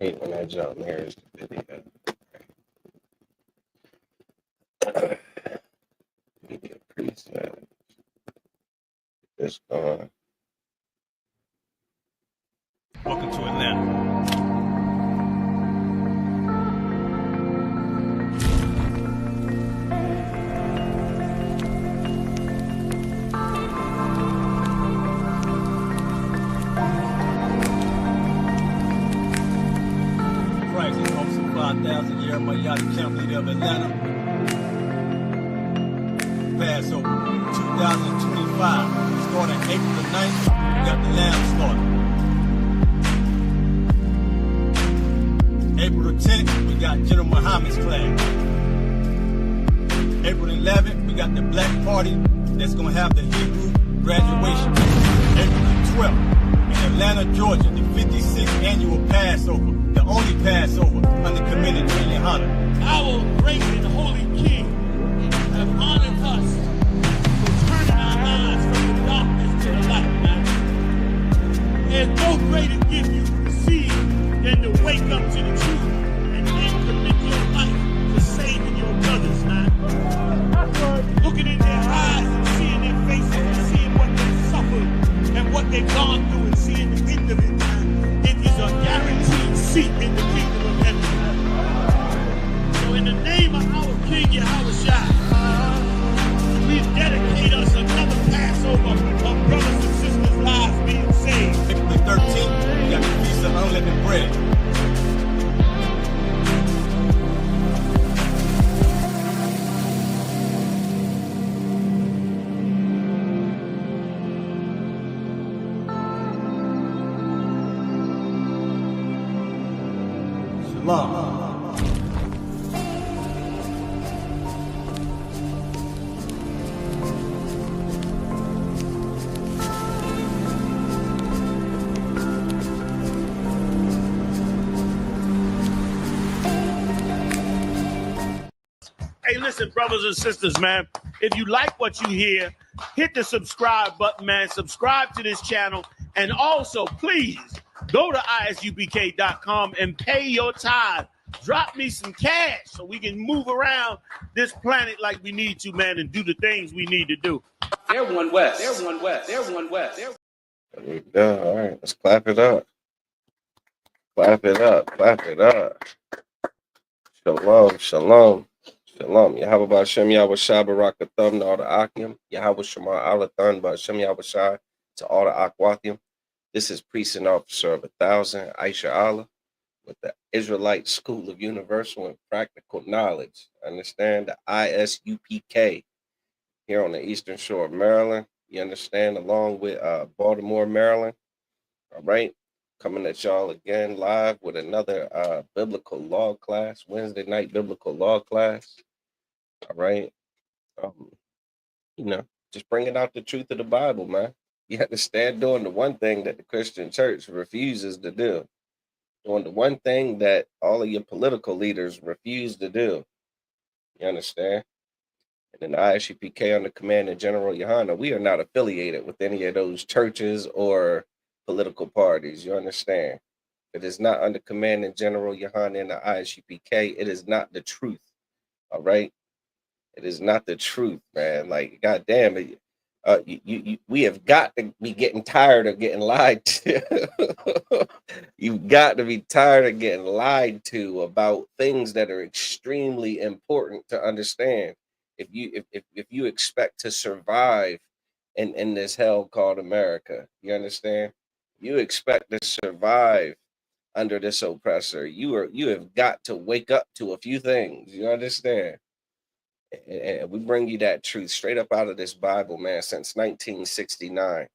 hate when that jump mirrors the video. Media preset. It's gone. Welcome to Atlanta. Christ is hosting 5,000 year Mayada camp leader of Atlanta. Passover 2025. Starting April the 9th, we got the lamb slaughter. April the 10th, we got General Muhammad's class. April 11th, we got the Black Party that's going to have the Hebrew graduation. April the 12th, in Atlanta, Georgia, the 56th annual Passover, the only Passover under Commander Junior Hunter. Our great and holy King have honored us for turning our lives from the darkness to the light, man. There's no greater gift you can receive than to wake up to the truth and then commit your life to saving your brothers, man. Looking in their eyes and seeing their faces and seeing what they've suffered and what they've gone through and seeing the end of it, man. It is a guaranteed seat in the kingdom of heaven. So in the name of our King Yahushua, we dedicate us another Passover of brothers and sisters' lives being saved. April the 13th, we got the Feast of Unleavened Bread. Shalom. Hey, listen, brothers and sisters, man. If you like what you hear, hit the subscribe button, man. Subscribe to this channel. And also, please, go to ISUPK.com and pay your tithe. Drop me some cash so we can move around this planet like we need to, man, and do the things we need to do. They're one west. They're one west. They're one west. There we go. All right, let's clap it up. Clap it up. Clap it up. Shalom. Shalom. Shalom. Yahweh Ba'Shem Yahweh Shai Barakatham to all the Akim. Yahweh Shema Alathan Ba'Shem Yahweh Shai to all the Akwathim. This is Priest and Officer of 1,000, Aisha Allah, with the Israelite School of Universal and Practical Knowledge. Understand? The ISUPK here on the Eastern Shore of Maryland. You understand? Along with Baltimore, Maryland. All right. Coming at y'all again live with another biblical law class, Wednesday night biblical law class. All right. Just bringing out the truth of the Bible, man. You understand? Doing the one thing that the Christian church refuses to do. Doing the one thing that all of your political leaders refuse to do. You understand? And then the ISUPK under Commander General Yohana, we are not affiliated with any of those churches or political parties. You understand? It is not under Commanding General Yohana and the ISUPK. It is not the truth. All right? It is not the truth, man. Like, goddamn it. We have got to be getting tired of getting lied to. You've got to be tired of getting lied to about things that are extremely important to understand. If you expect to survive in this hell called America, you understand? You expect to survive under this oppressor. You have got to wake up to a few things. You understand? And we bring you that truth straight up out of this Bible, man, since 1969,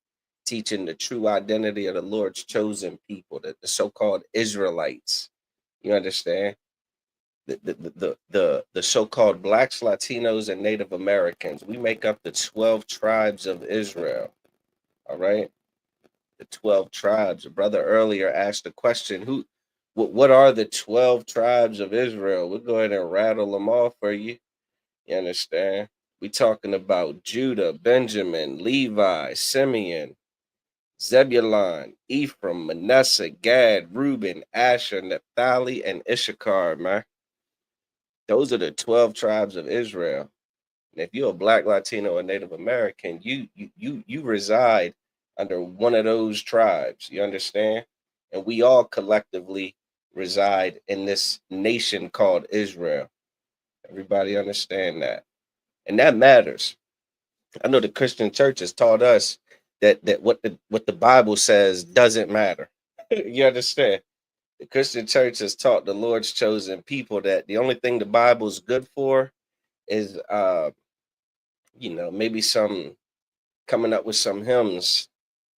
teaching the true identity of the Lord's chosen people, the so-called Israelites. You understand? The so-called Blacks, Latinos, and Native Americans. We make up the 12 tribes of Israel. All right? The 12 tribes. A brother earlier asked the question, what are the 12 tribes of Israel? We'll go ahead and rattle them off for you. You understand? We talking about Judah, Benjamin, Levi, Simeon, Zebulun, Ephraim, Manasseh, Gad, Reuben, Asher, Naphtali, and Issachar, man. Those are the 12 tribes of Israel. And if you're a Black, Latino, or Native American, you reside under one of those tribes. You understand? And we all collectively reside in this nation called Israel. Everybody understand that. And that matters. I know the Christian church has taught us that what the Bible says doesn't matter. You understand? The Christian church has taught the Lord's chosen people that the only thing the Bible's good for is maybe some coming up with some hymns.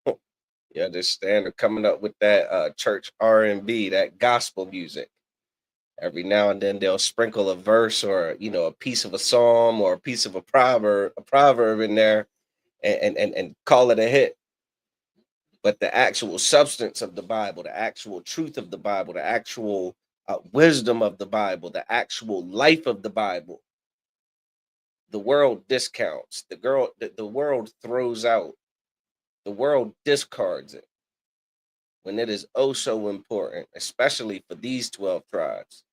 You understand? Or coming up with that church R&B, that gospel music. Every now and then they'll sprinkle a verse or a piece of a psalm or a piece of a proverb in there and call it a hit. But the actual substance of the Bible, the actual truth of the Bible, the actual wisdom of the Bible, the actual life of the Bible, the world discounts. The world throws out. The world discards it when it is oh so important, especially for these 12 tribes,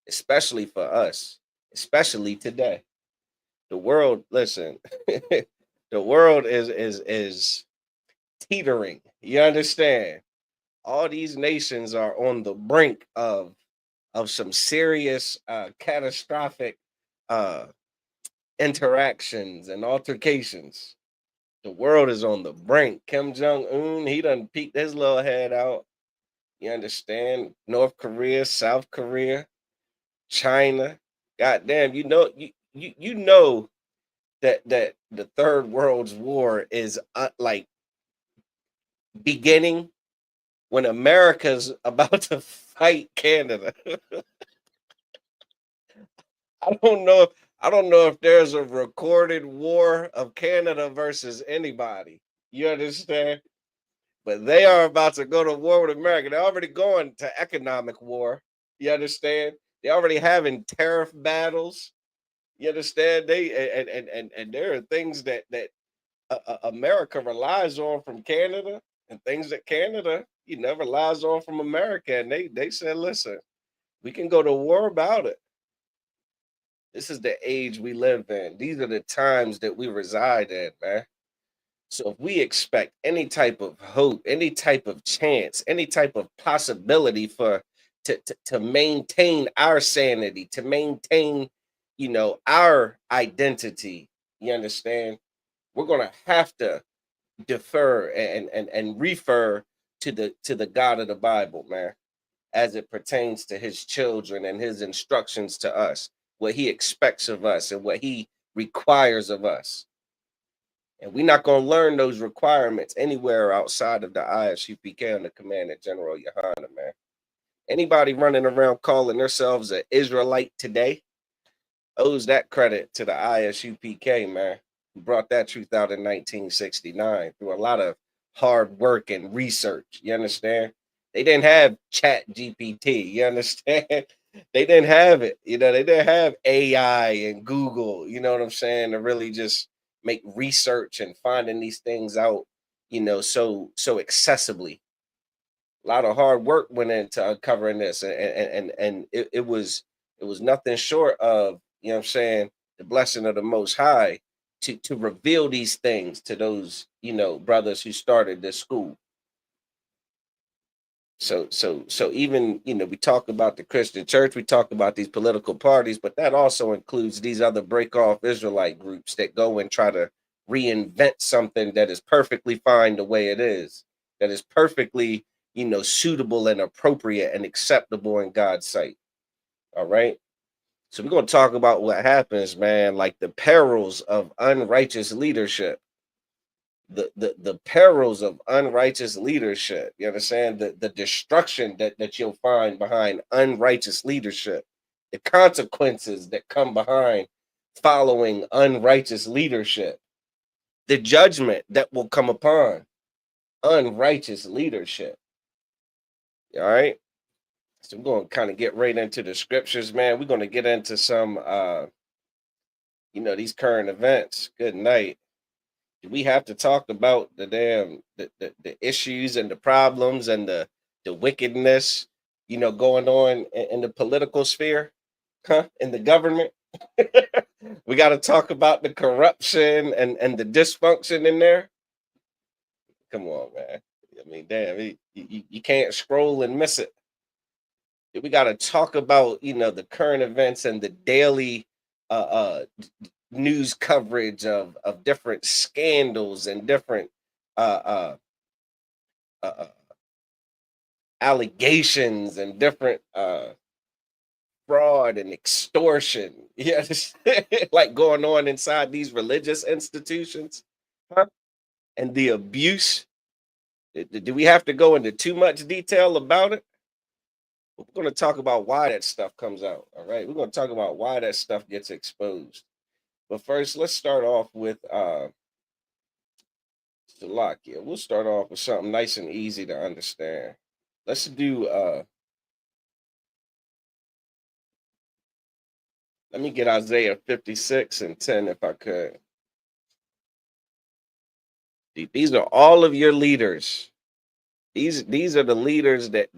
especially for us, especially today. The world, listen, the world is teetering. You understand? All these nations are on the brink of some serious catastrophic uh interactions and altercations. The world is on the brink. Kim Jong-un, he done peeked his little head out. You understand? North Korea, South Korea, China. Goddamn, you know that the third world's war is like beginning when America's about to fight Canada. I don't know if there's a recorded war of Canada versus anybody. You understand? But they are about to go to war with America. They're already going to economic war. You understand? They're already having tariff battles. You understand? And there are things that America relies on from Canada, and things that Canada relies on from America. And they said, listen, we can go to war about it. This is the age we live in. These are the times that we reside in, man. So if we expect any type of hope, any type of chance, any type of possibility for to maintain our sanity, to maintain, our identity, you understand? We're gonna have to defer and refer to the God of the Bible, man, as it pertains to his children and his instructions to us, what he expects of us and what he requires of us. And we're not going to learn those requirements anywhere outside of the ISUPK and the Commandant General Yohana, man. Anybody running around calling themselves an Israelite today owes that credit to the ISUPK, man, who brought that truth out in 1969 through a lot of hard work and research. You understand? They didn't have Chat GPT. You understand? They didn't have it. They didn't have AI and Google, you know what I'm saying, to really just make research and finding these things out, so accessibly. A lot of hard work went into uncovering this, and it was nothing short of, you know what I'm saying, the blessing of the Most High to reveal these things to those, brothers who started this school. So even, we talk about the Christian church, we talk about these political parties, but that also includes these other break off Israelite groups that go and try to reinvent something that is perfectly fine the way it is, that is perfectly, suitable and appropriate and acceptable in God's sight. All right. So we're going to talk about what happens, man, like the perils of unrighteous leadership. The perils of unrighteous leadership. You understand? The destruction that you'll find behind unrighteous leadership, the consequences that come behind following unrighteous leadership, the judgment that will come upon unrighteous leadership. All right. So we're going to kind of get right into the scriptures, man. We're going to get into some these current events. Good night. Do we have to talk about the damn the issues and the problems and the wickedness, going on in the political sphere, huh? In the government? We got to talk about the corruption and the dysfunction in there. Come on, man. I mean, damn, you can't scroll and miss it. We got to talk about the current events and the daily news coverage of different scandals and different uh, uh, uh, allegations and different fraud and extortion. Yeah, like going on inside these religious institutions, huh? And the abuse. Do we have to go into too much detail about it? We're going to talk about why that stuff comes out. All right, we're going to talk about why that stuff gets exposed. But first, let's start off with Salakia. We'll start off with something nice and easy to understand. Let's do let me get Isaiah 56 and 10 if I could. These are all of your leaders. These are the leaders that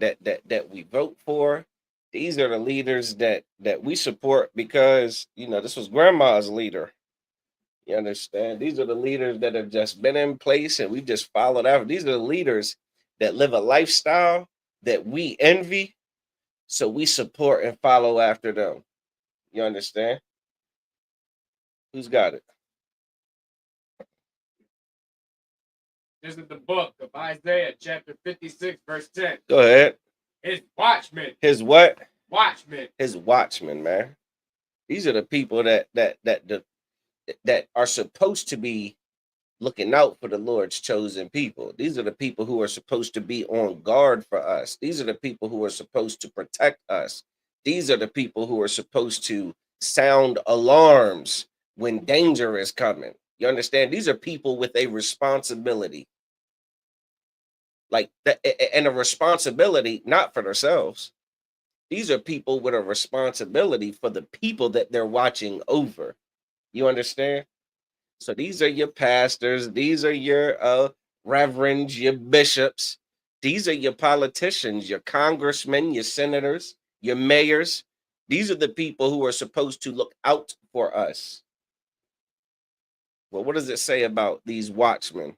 we vote for. These are the leaders that we support because this was grandma's leader. You understand? These are the leaders that have just been in place and we've just followed after. These are the leaders that live a lifestyle that we envy, so we support and follow after them. You understand? Who's got it? This is the book of Isaiah, chapter 56, verse 10. Go ahead. His watchmen. His what? Watchmen. His watchmen, man. These are the people that are supposed to be looking out for the Lord's chosen people. These are the people who are supposed to be on guard for us. These are the people who are supposed to protect us. These are the people who are supposed to sound alarms when danger is coming. You understand? These are people with a responsibility. Like that, and a responsibility not for themselves. These are people with a responsibility for the people that they're watching over. You understand? So these are your pastors, these are your reverends, your bishops, these are your politicians, your congressmen, your senators, your mayors. These are the people who are supposed to look out for us. Well, what does it say about these watchmen?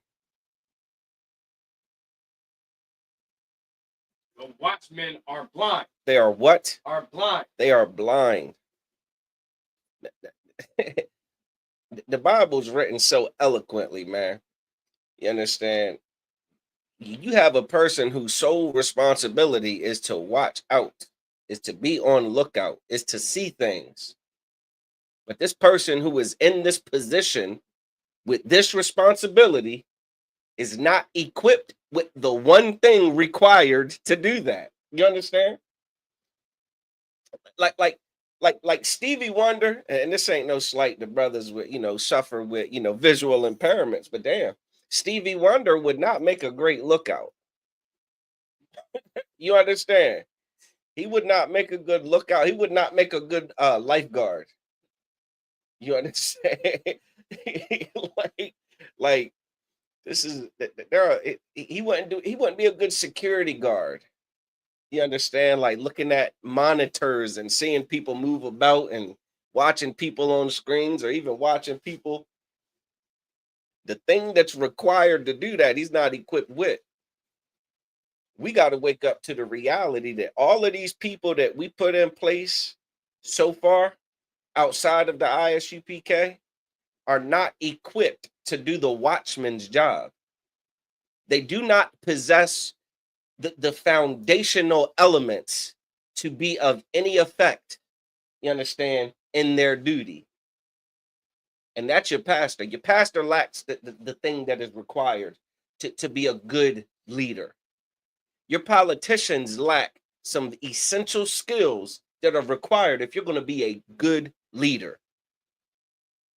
The watchmen are blind. They are what? Are blind. They are blind. The Bible's written so eloquently, man. You understand? You have a person whose sole responsibility is to watch out, is to be on lookout, is to see things. But this person who is in this position with this responsibility is not equipped with the one thing required to do that. You understand? Like Stevie Wonder, and this ain't no slight to brothers with suffer with visual impairments, but damn, Stevie Wonder would not make a great lookout. You understand? He would not make a good lookout. He would not make a good lifeguard. You understand? like this is he wouldn't be a good security guard. You understand? Like looking at monitors and seeing people move about and watching people on screens or even watching people. The thing that's required to do that, he's not equipped with. We got to wake up to the reality that all of these people that we put in place so far outside of the ISUPK are not equipped to do the watchman's job. They do not possess the foundational elements to be of any effect, you understand, in their duty. And that's your pastor. Your pastor lacks the thing that is required to be a good leader. Your politicians lack some essential skills that are required if you're going to be a good leader.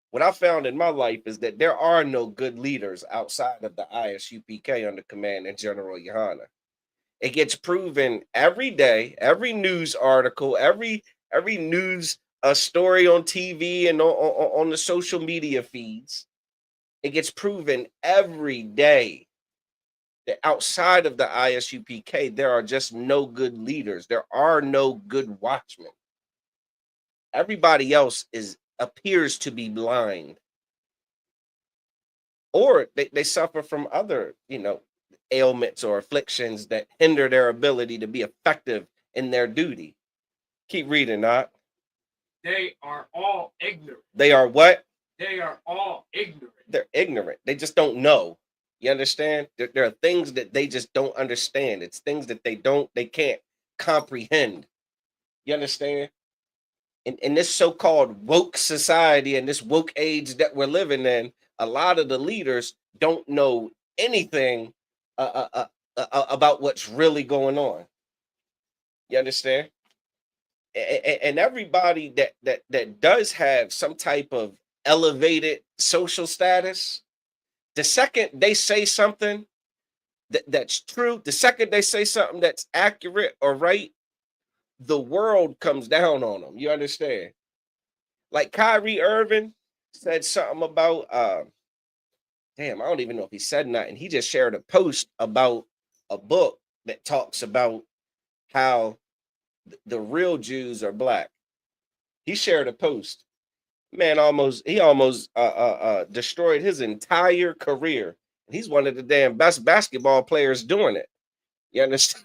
What I found in my life is that there are no good leaders outside of the ISUPK under command of General Yohana. It gets proven every day, every news article, every news story on TV and on the social media feeds. It gets proven every day that outside of the ISUPK, there are just no good leaders. There are no good watchmen. Everybody else appears to be blind, or they suffer from other, ailments or afflictions that hinder their ability to be effective in their duty. Keep reading, not. They are all ignorant. They are what? They are all ignorant. They're ignorant. They just don't know. You understand? There are things that they just don't understand. It's things that they can't comprehend. You understand? In this so-called woke society and this woke age that we're living in, a lot of the leaders don't know anything about what's really going on. You understand? And everybody that does have some type of elevated social status, the second they say something that's true, the second they say something that's accurate or right, the world comes down on them. You understand? Like Kyrie Irving said something about damn, I don't even know if he said nothing. He just shared a post about a book that talks about how the real Jews are black. He shared a post. Man, he almost destroyed his entire career. He's one of the damn best basketball players doing it. You understand?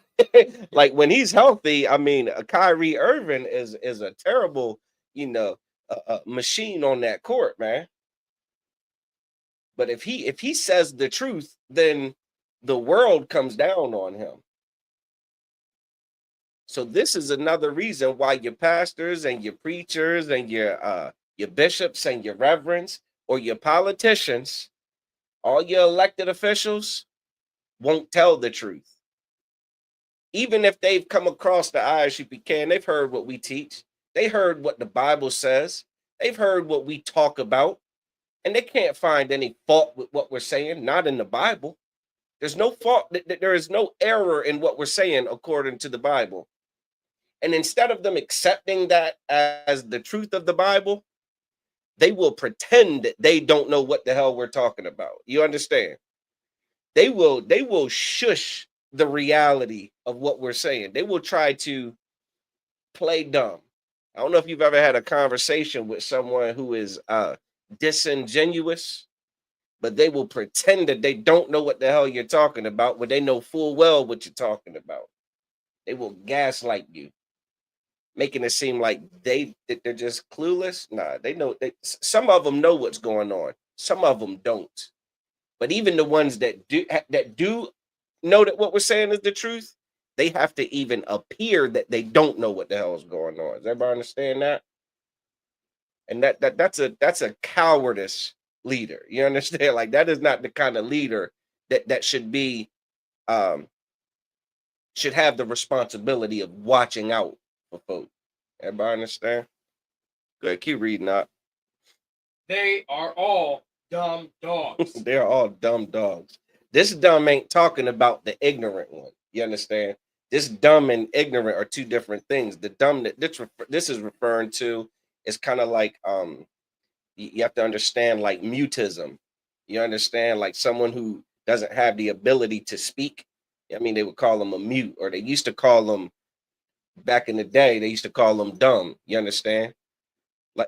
Like when he's healthy, I mean, Kyrie Irving is a terrible, machine on that court, man. But if he says the truth, then the world comes down on him. So this is another reason why your pastors and your preachers and your bishops and your reverends or your politicians, all your elected officials, won't tell the truth. Even if they've come across the ISUPK and they've heard what we teach, they heard what the Bible says, they've heard what we talk about, and they can't find any fault with what we're saying, not in the Bible. There's no fault, there is no error in what we're saying according to the Bible. And instead of them accepting that as the truth of the Bible, they will pretend that they don't know what the hell we're talking about. You understand? They will shush the reality of what we're saying. They will try to play dumb. I don't know if you've ever had a conversation with someone who is disingenuous, but they will pretend that they don't know what the hell you're talking about when they know full well what you're talking about. They will gaslight you, making it seem like they're just clueless. Nah, they know. Some of them know what's going on. Some of them don't. But even the ones that do know that what we're saying is the truth, they have to even appear that they don't know what the hell is going on. Does everybody understand that? And that's a cowardice leader. You understand? Like that is not the kind of leader that should be should have the responsibility of watching out for folks. Everybody understand? Go ahead, keep reading that. They are all dumb dogs. They're all dumb dogs. This dumb ain't talking about the ignorant one. You understand? This dumb and ignorant are two different things. The dumb that this is referring to is kind of like you have to understand like mutism. You understand, like someone who doesn't have the ability to speak. I mean, they would call them a mute, or they used to call them back in the day. They used to call them dumb. You understand?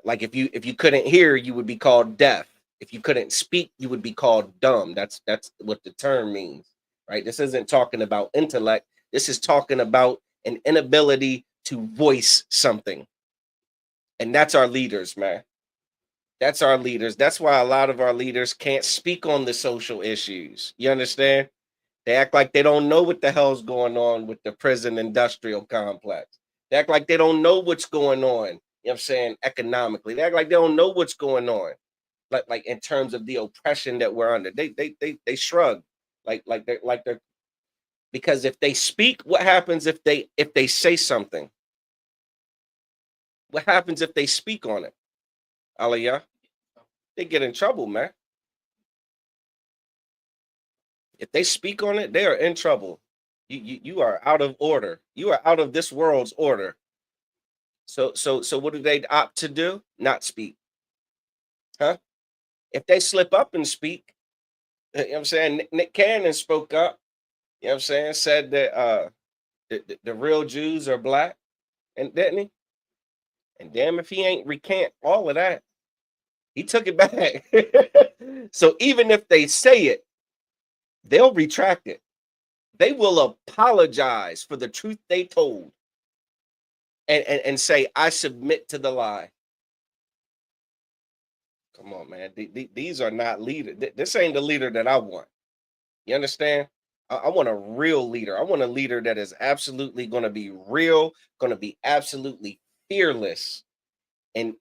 Like if you couldn't hear, you would be called deaf. If you couldn't speak, you would be called dumb. That's what the term means, right? This isn't talking about intellect. This is talking about an inability to voice something. And that's our leaders, man. That's our leaders. That's why a lot of our leaders can't speak on the social issues. You understand? They act like they don't know what the hell's going on with the prison industrial complex. They act like they don't know what's going on, you know what I'm saying, economically. They act like they don't know what's going on. Like in terms of the oppression that we're under. They shrug. Like they're because if they speak, what happens if they say something? What happens if they speak on it? Aliyah, they get in trouble, man. If they speak on it, they are in trouble. You are out of order. You are out of this world's order. So what do they opt to do? Not speak. Huh? If they slip up and speak, you know what I'm saying? Nick Cannon spoke up, you know what I'm saying? Said that the real Jews are black, and didn't he? And damn if he ain't recant all of that. He took it back. So even if they say it, they'll retract it. They will apologize for the truth they told and say, I submit to the lie. Come on, man. These are not leaders. This ain't the leader that I want. You understand? I want a real leader. I want a leader that is absolutely going to be real, going to be absolutely fearless in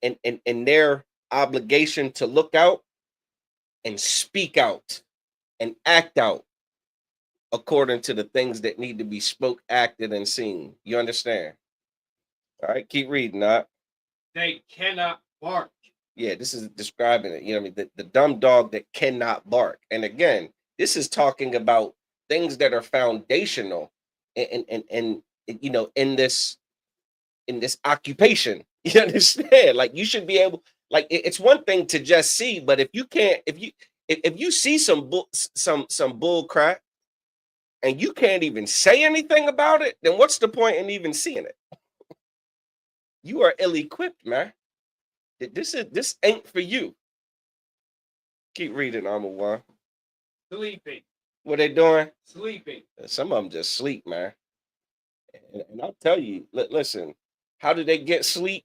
their obligation to look out and speak out and act out according to the things that need to be spoke, acted, and seen. You understand? All right, keep reading that. They cannot bark. Yeah, this is describing it. You know what I mean? The dumb dog that cannot bark. And again, this is talking about things that are foundational and you know, in this occupation. You understand? Like you should be able, like it's one thing to just see, but if you can't, if you see some bull crap and you can't even say anything about it, then what's the point in even seeing it? You are ill-equipped, man. This ain't for you. Keep reading, One. Sleeping. What they doing? Sleeping. Some of them just sleep, man. And I'll tell you, listen, how do they get sleep?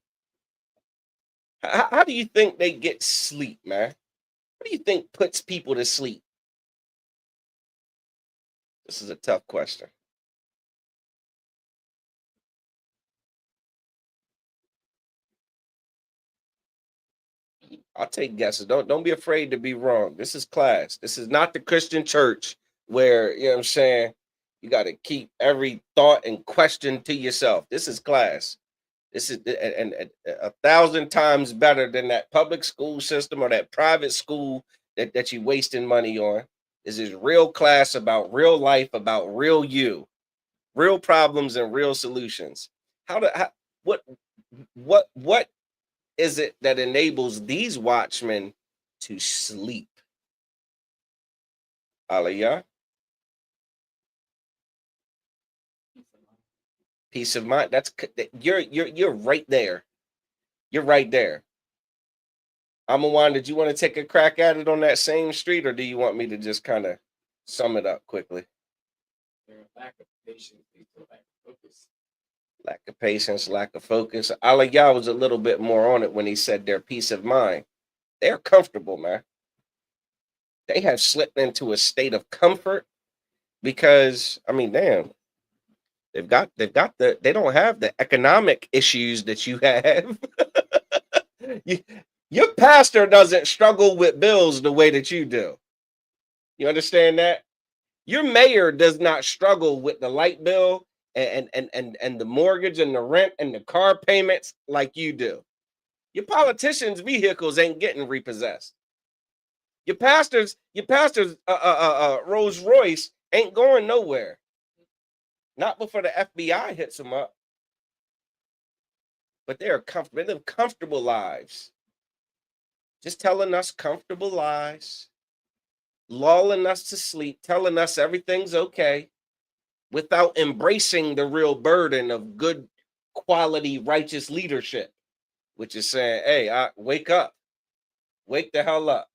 How do you think they get sleep, man? What do you think puts people to sleep? This is a tough question. I'll take guesses. Don't be afraid to be wrong. This is class. This is not the Christian church where, you know what I'm saying, you got to keep every thought and question to yourself. This is class. This is and 1,000 times better than that public school system or that private school that you wasting money on. This is real class about real life, about real you, real problems and real solutions. What is it that enables these watchmen to sleep? Aliyah? Peace of mind. You're right there. You're right there. Amawan, did you want to take a crack at it on that same street, or do you want me to just kind of sum it up quickly? Their lack of patience, lack of focus. Lack of patience, lack of focus. Aliyah was a little bit more on it when he said their peace of mind. They're comfortable, man. They have slipped into a state of comfort because, I mean, damn, they don't have the economic issues that you have. Your pastor doesn't struggle with bills the way that you do. You understand that? Your mayor does not struggle with the light bill and the mortgage and the rent and the car payments like you do. Your politicians' vehicles ain't getting repossessed. Your pastor's Rolls Royce ain't going nowhere. Not before the FBI hits them up. But they live comfortable lives. Just telling us comfortable lies, lulling us to sleep, telling us everything's okay, without embracing the real burden of good quality righteous leadership, which is saying, hey, wake up. Wake the hell up.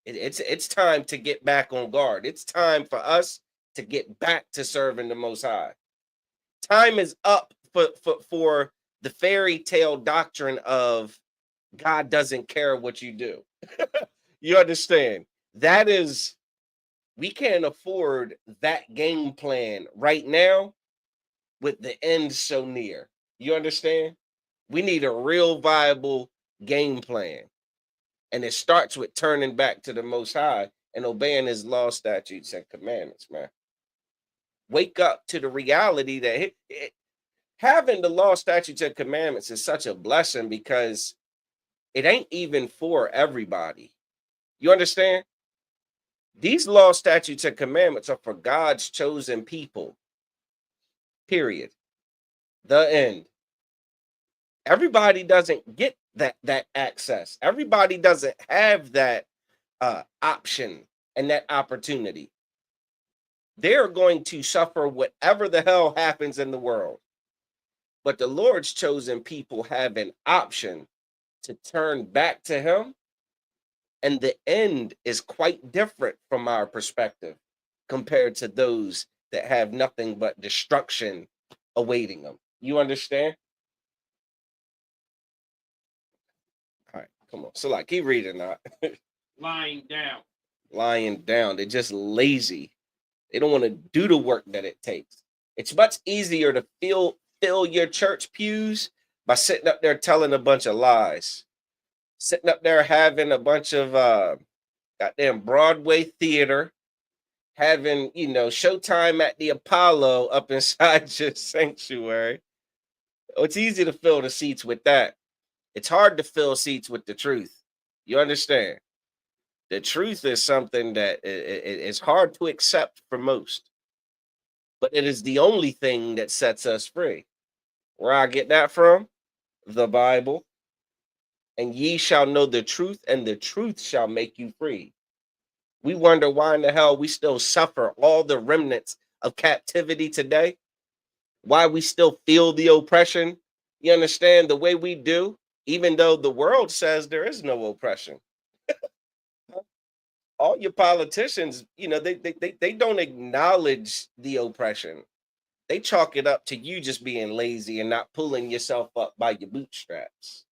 It's time to get back on guard. It's time for us to get back to serving the Most High. Time is up for the fairy tale doctrine of God doesn't care what you do. You understand? We can't afford that game plan right now with the end so near. You understand? We need a real viable game plan. And it starts with turning back to the Most High and obeying his law, statutes, and commandments, man. Wake up to the reality that having the law, statutes, and commandments is such a blessing because it ain't even for everybody. You understand? These law, statutes, and commandments are for God's chosen people. Period. The end. Everybody doesn't get that access. Everybody doesn't have that option and that opportunity. They're going to suffer whatever the hell happens in the world. But the Lord's chosen people have an option to turn back to him, and the end is quite different from our perspective compared to those that have nothing but destruction awaiting them. You understand? All right, come on. So like, keep reading now. Lying down. Lying down. They're just lazy. They don't want to do the work that it takes. It's much easier to fill your church pews by sitting up there telling a bunch of lies. Sitting up there having a bunch of goddamn Broadway theater, having, Showtime at the Apollo up inside your sanctuary. It's easy to fill the seats with that. It's hard to fill seats with the truth. You understand? The truth is something that is hard to accept for most, but it is the only thing that sets us free. Where I get that from? The Bible. And ye shall know the truth, and the truth shall make you free. We wonder why in the hell we still suffer all the remnants of captivity today, why we still feel the oppression. You understand, the way we do, even though the world says there is no oppression. All your politicians, they don't acknowledge the oppression. They chalk it up to you just being lazy and not pulling yourself up by your bootstraps.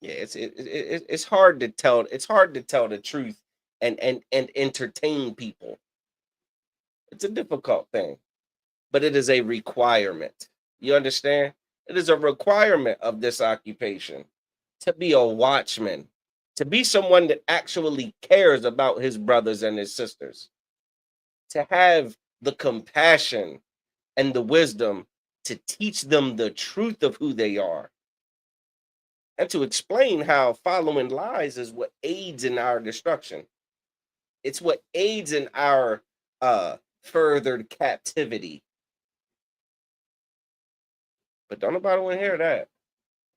Yeah, it's hard to tell. It's hard to tell the truth and entertain people. It's a difficult thing, but it is a requirement. You understand? It is a requirement of this occupation to be a watchman, to be someone that actually cares about his brothers and his sisters, to have the compassion and the wisdom to teach them the truth of who they are, and to explain how following lies is what aids in our destruction. It's what aids in our furthered captivity. But don't nobody want to hear that.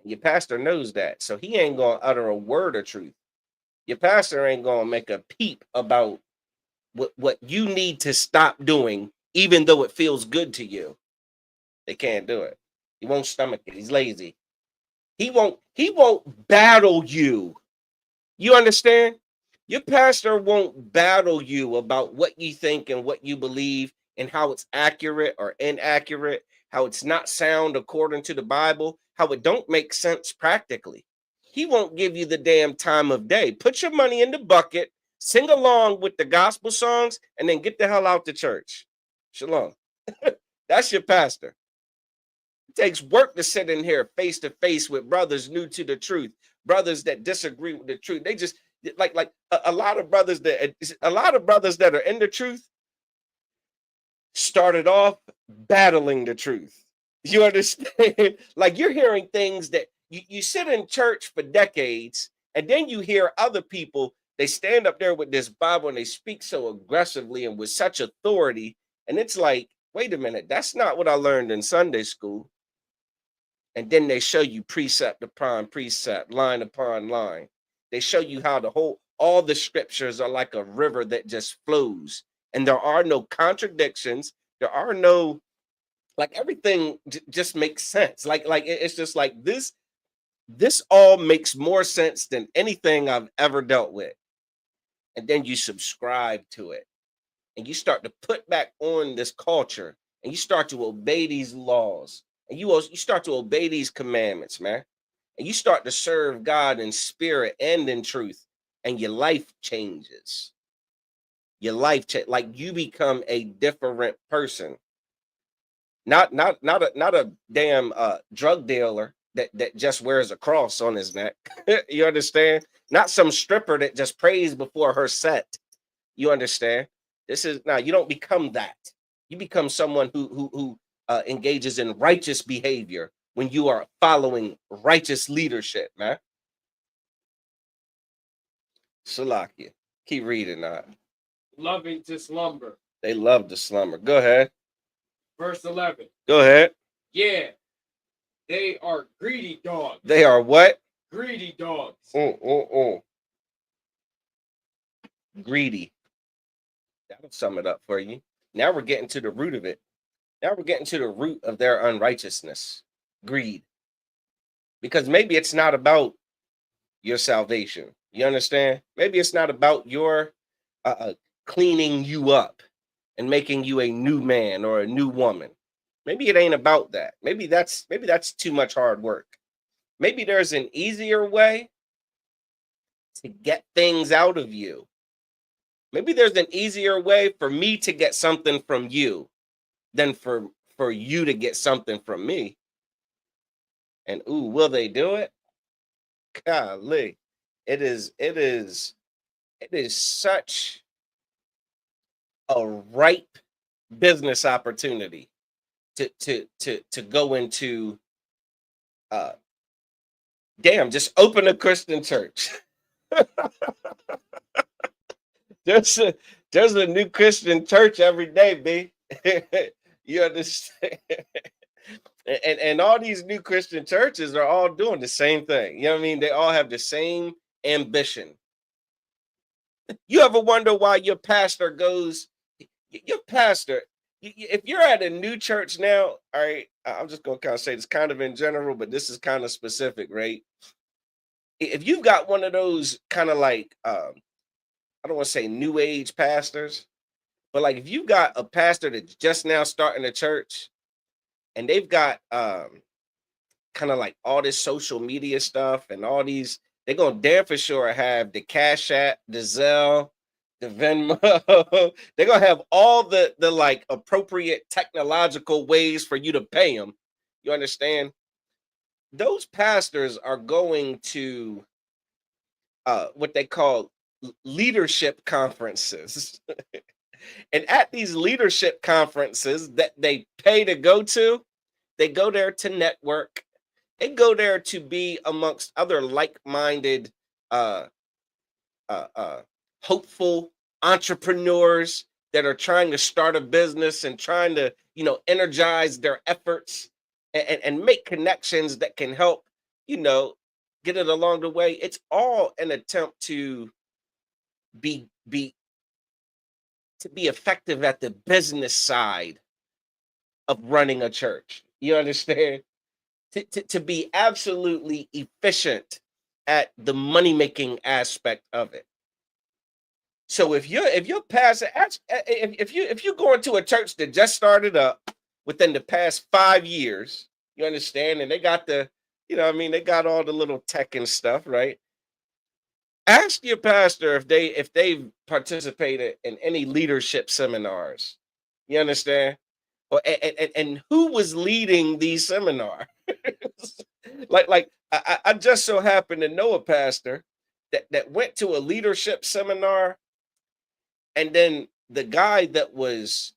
Your pastor knows that, so he ain't gonna utter a word of truth. Your pastor ain't gonna make a peep about what you need to stop doing, even though it feels good to you. They can't do it. He won't stomach it. He's lazy. He won't battle you. You understand? Your pastor won't battle you about what you think and what you believe and how it's accurate or inaccurate, how it's not sound according to the Bible, how it don't make sense practically. He won't give you the damn time of day. Put your money in the bucket, sing along with the gospel songs, and then get the hell out the church. Shalom. That's your pastor. It takes work to sit in here face to face with brothers new to the truth, brothers that disagree with the truth. They just like a lot of brothers that are in the truth started off battling the truth. You understand? Like, you're hearing things that you sit in church for decades, and then you hear other people, they stand up there with this Bible and they speak so aggressively and with such authority. And it's like, wait a minute, that's not what I learned in Sunday school. And then they show you precept upon precept, line upon line. They show you how all the scriptures are like a river that just flows. And there are no contradictions. There are no, like, everything just makes sense. Like it's just like this all makes more sense than anything I've ever dealt with. And then you subscribe to it. And you start to put back on this culture. And you start to obey these laws. And you start to obey these commandments, man. And you start to serve God in spirit and in truth. And your life changes. Your life like you become a different person. Not a damn drug dealer that just wears a cross on his neck. You understand? Not some stripper that just prays before her set. You understand? This is now, you don't become that. You become someone who engages in righteous behavior when you are following righteous leadership, man. Salakia. Keep reading that. Loving to slumber. They love to slumber. Go ahead. Verse 11. Go ahead. Yeah. They are greedy dogs. They are what? Greedy dogs. Greedy. That'll sum it up for you. Now we're getting to the root of it. Now we're getting to the root of their unrighteousness, greed. Because maybe it's not about your salvation. You understand? Maybe it's not about your cleaning you up and making you a new man or a new woman. Maybe it ain't about that. Maybe that's too much hard work. Maybe there's an easier way to get things out of you. Maybe there's an easier way for me to get something from you than for you to get something from me. And ooh, will they do it? Golly. It is such a ripe business opportunity to go into just open a Christian church. There's a new Christian church every day, B. You understand? And all these new Christian churches are all doing the same thing. You know what I mean? They all have the same ambition. You ever wonder why your pastor goes, your pastor, if you're at a new church now, all right, I'm just going to kind of say this kind of in general, but this is kind of specific, right? If you've got one of those kind of like, I don't want to say new age pastors, but like if you've got a pastor that's just now starting a church and they've got kind of like all this social media stuff and all these, they're going to damn for sure have the Cash App, the Zelle, the Venmo. They're going to have all the like appropriate technological ways for you to pay them. You understand? Those pastors are going to what they call leadership conferences. And at these leadership conferences that they pay to go to, they go there to network. They go there to be amongst other like-minded, hopeful entrepreneurs that are trying to start a business and trying to, energize their efforts and make connections that can help, get it along the way. It's all an attempt to be effective at the business side of running a church. You understand? To be absolutely efficient at the money-making aspect of it. So if you're passing, if you go into a church that just started up within the past 5 years, you understand, and they got they got all the little tech and stuff, right? Ask your pastor if they've participated in any leadership seminars. You understand? Or and who was leading these seminars? like I just so happen to know a pastor that went to a leadership seminar, and then the guy that was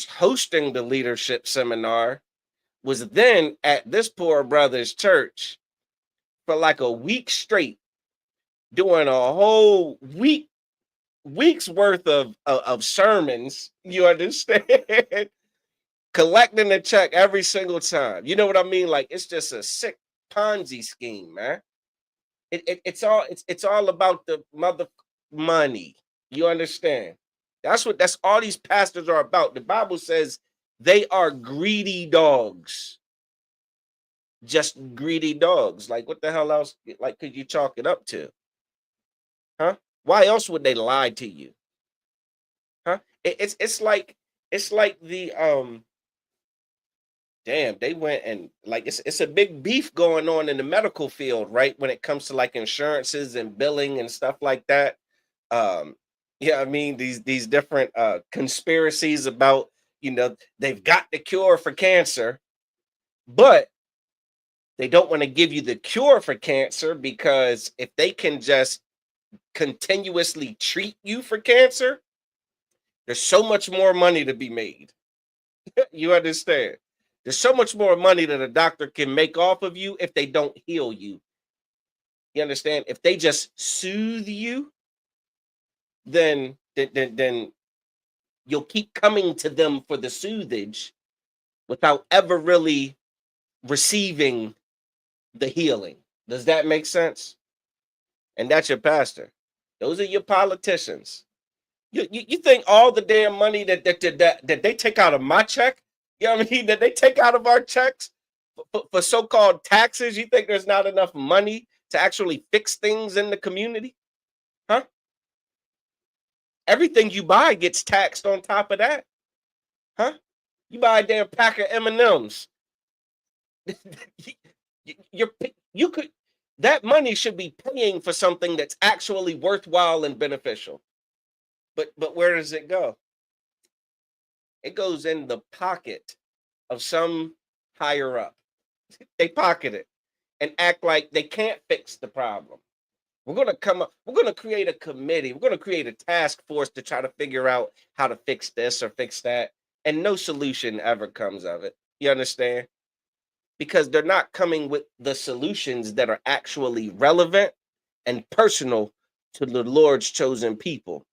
hosting the leadership seminar was then at this poor brother's church for like a week straight, doing a whole week's worth of sermons. You understand? Collecting a check every single time. You know what I mean? Like, it's just a sick Ponzi scheme, man. It's all about the mother money. You understand? That's all these pastors are about. The Bible says they are greedy dogs. Just greedy dogs. Like, what the hell else like could you chalk it up to? Huh? Why else would they lie to you? Huh? It's like the damn, they went and like it's a big beef going on in the medical field, right? When it comes to like insurances and billing and stuff like that. Yeah, I mean, these different conspiracies about, they've got the cure for cancer, but they don't want to give you the cure for cancer, because if they can just continuously treat you for cancer, there's so much more money to be made. You understand? There's so much more money that a doctor can make off of you if they don't heal you. You understand? If they just soothe you, then you'll keep coming to them for the soothage without ever really receiving the healing. Does that make sense? And that's your pastor. Those are your politicians. You think all the damn money that they take out of my check, you know what I mean, that they take out of our checks for so-called taxes, you think there's not enough money to actually fix things in the community? Huh? Everything you buy gets taxed on top of that. Huh? You buy a damn pack of M&Ms. You could, that money should be paying for something that's actually worthwhile and beneficial. But where does it go? It goes in the pocket of some higher up. They pocket it and act like they can't fix the problem. We're going to create a committee. We're going to create a task force to try to figure out how to fix this or fix that. And no solution ever comes of it. You understand? Because they're not coming with the solutions that are actually relevant and personal to the Lord's chosen people.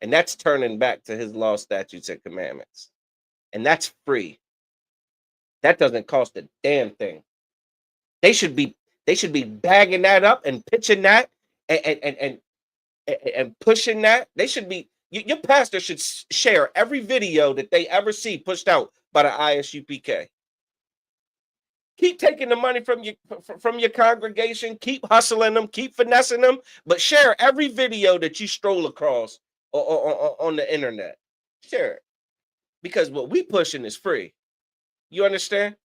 And that's turning back to his law, statutes, and commandments. And that's free. That doesn't cost a damn thing. They should be bagging that up and pitching that and pushing that. They should be, your pastor should share every video that they ever see pushed out by the ISUPK. Keep taking the money from your congregation, keep hustling them, keep finessing them, but share every video that you stroll across on the internet. Share it. Because what we pushing is free. You understand?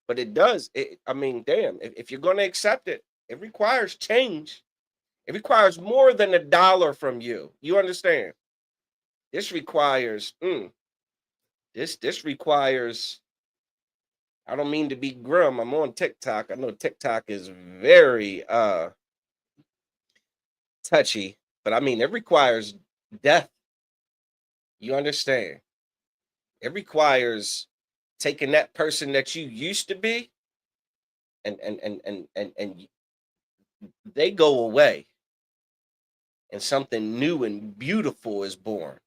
But it does. I mean, damn, if you're going to accept it, it requires change. It requires more than $1 from you. You understand? This requires, this requires, I don't mean to be grim. I'm on TikTok. I know TikTok is very touchy, but I mean, it requires death. You understand? It requires taking that person that you used to be and they go away and something new and beautiful is born.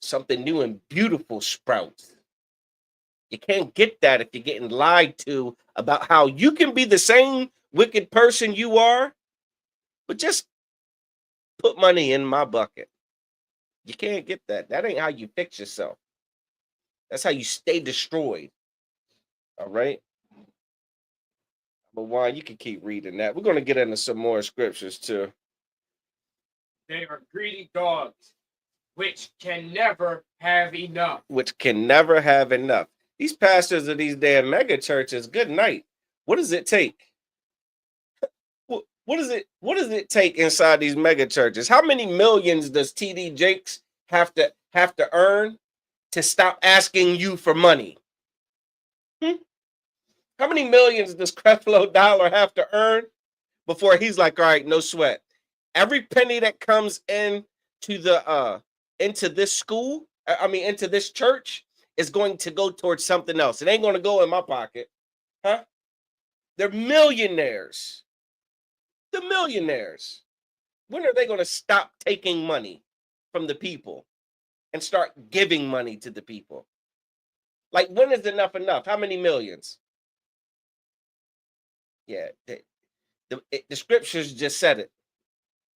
Something new and beautiful sprouts. You can't get that if you're getting lied to about how you can be the same wicked person you are, but just put money in my bucket. You can't get that. That ain't how you fix yourself. That's how you stay destroyed. All right. But Juan, you can keep reading that. We're going to get into some more scriptures too. They are greedy dogs, which can never have enough. Which can never have enough. These pastors of these damn mega churches, good night. What does it take? What does it take inside these mega churches? How many millions does TD Jakes have to earn to stop asking you for money? How many millions does Creflo Dollar have to earn before he's like, all right, no sweat? Every penny that comes in to the into this school, into this church, is going to go towards something else. It ain't going to go in my pocket. Huh? They're millionaires. The millionaires. When are they going to stop taking money from the people and start giving money to the people? Like, when is enough enough? How many millions? Yeah, the scriptures just said it.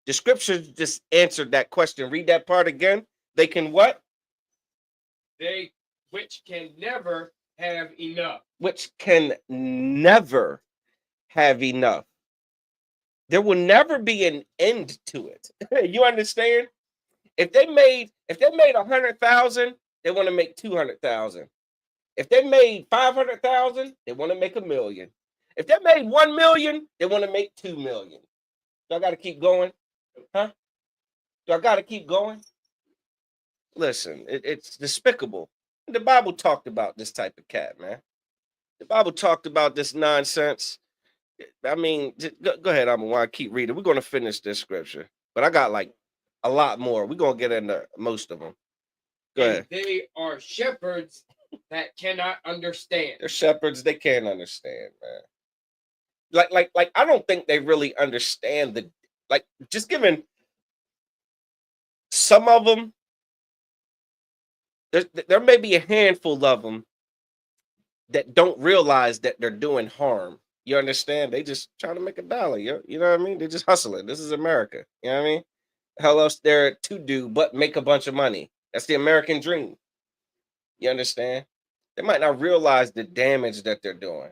The scriptures just answered that question. Read that part again. They can what? They which can never have enough. Which can never have enough. There will never be an end to it. You understand? If they made 100,000, they want to make 200,000. If they made 500,000, they want to make 1 million. If they made 1 million, they want to make 2 million. Do I got to keep going? Huh? Do I got to keep going? Listen, it's despicable. The Bible talked about this type of cat, man. The Bible talked about this nonsense. I mean, go ahead, I'm going to keep reading. We're going to finish this scripture. But I got like a lot more. We're going to get into most of them. Go ahead. They are shepherds that cannot understand. They're shepherds, they can't understand, man. Like I don't think they really understand just given some of them, there may be a handful of them that don't realize that they're doing harm. You understand? They just trying to make a dollar. You know what I mean? They're just hustling. This is America. You know what I mean? Hell else there to do but make a bunch of money. That's the American dream. You understand? They might not realize the damage that they're doing.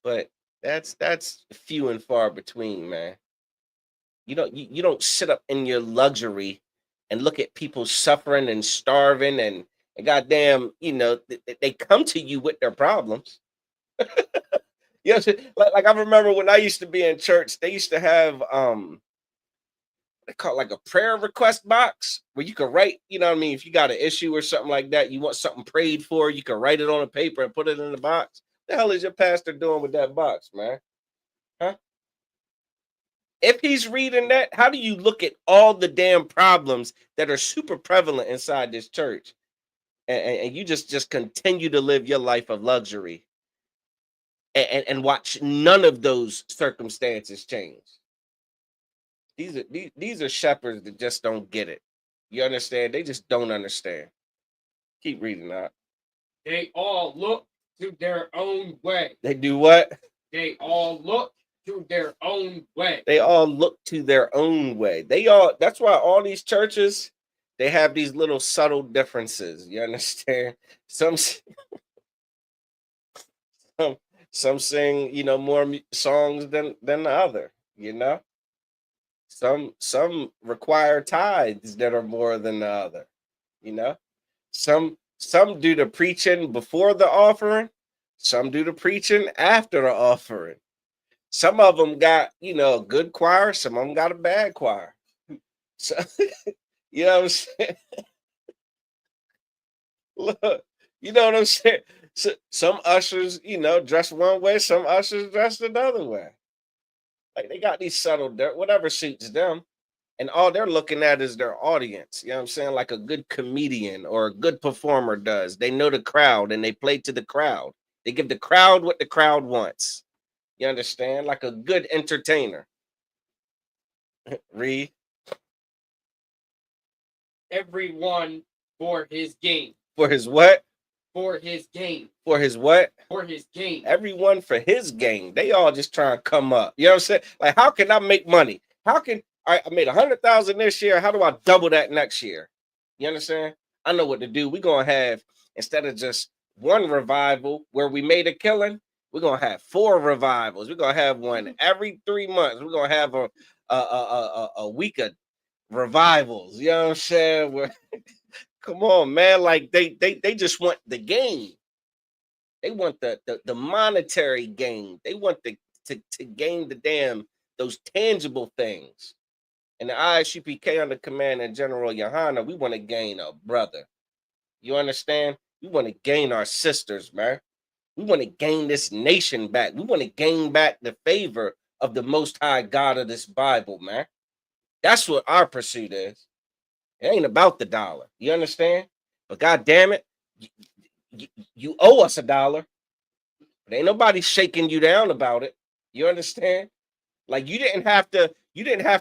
But that's few and far between, man. You don't sit up in your luxury and look at people suffering and starving and goddamn, they come to you with their problems. Yes, like I remember when I used to be in church, they used to have they call it like a prayer request box where you could write, you know what I mean, if you got an issue or something like that, you want something prayed for, you can write it on a paper and put it in the box. The hell is your pastor doing with that box, man? Huh? If he's reading that, how do you look at all the damn problems that are super prevalent inside this church, and you just continue to live your life of luxury and watch none of those circumstances change? These are shepherds that just don't get it. You understand? They just don't understand. Keep reading that. They all look to their own way. They do what? They all look to their own way. They all look to their own way. That's why all these churches, they have these little subtle differences. You understand? Some sing, more songs than the other, Some require tithes that are more than the other, Some do the preaching before the offering, some do the preaching after the offering. Some of them got, a good choir, some of them got a bad choir. So, you know what I'm saying? Look, you know what I'm saying? So, some ushers, dress one way, some ushers dress another way. Like they got these subtle, whatever suits them. And all they're looking at is their audience. You know what I'm saying? Like a good comedian or a good performer does. They know the crowd and they play to the crowd. They give the crowd what the crowd wants. You understand? Like a good entertainer. Read. Everyone for his gain. For his what? For his gain. For his what? For his gain. Everyone for his gain. They all just trying to come up. You know what I'm saying? Like, how can I make money? I made 100,000 this year. How do I double that next year? You understand? I know what to do. We're gonna have, instead of just one revival where we made a killing, we're gonna have 4 revivals. We're gonna have one every 3 months. We're gonna have a week of revivals. You know what I'm saying? Come on, man. Like they just want the gain. They want the monetary gain. They want to gain those tangible things. And the ISUPK under command of General Yohana, we want to gain a brother. You understand? We want to gain our sisters, man. We want to gain this nation back. We want to gain back the favor of the Most High God of this Bible, man. That's what our pursuit is. It ain't about the dollar. You understand? But God damn it, you owe us $1. But ain't nobody shaking you down about it. You understand? Like you didn't have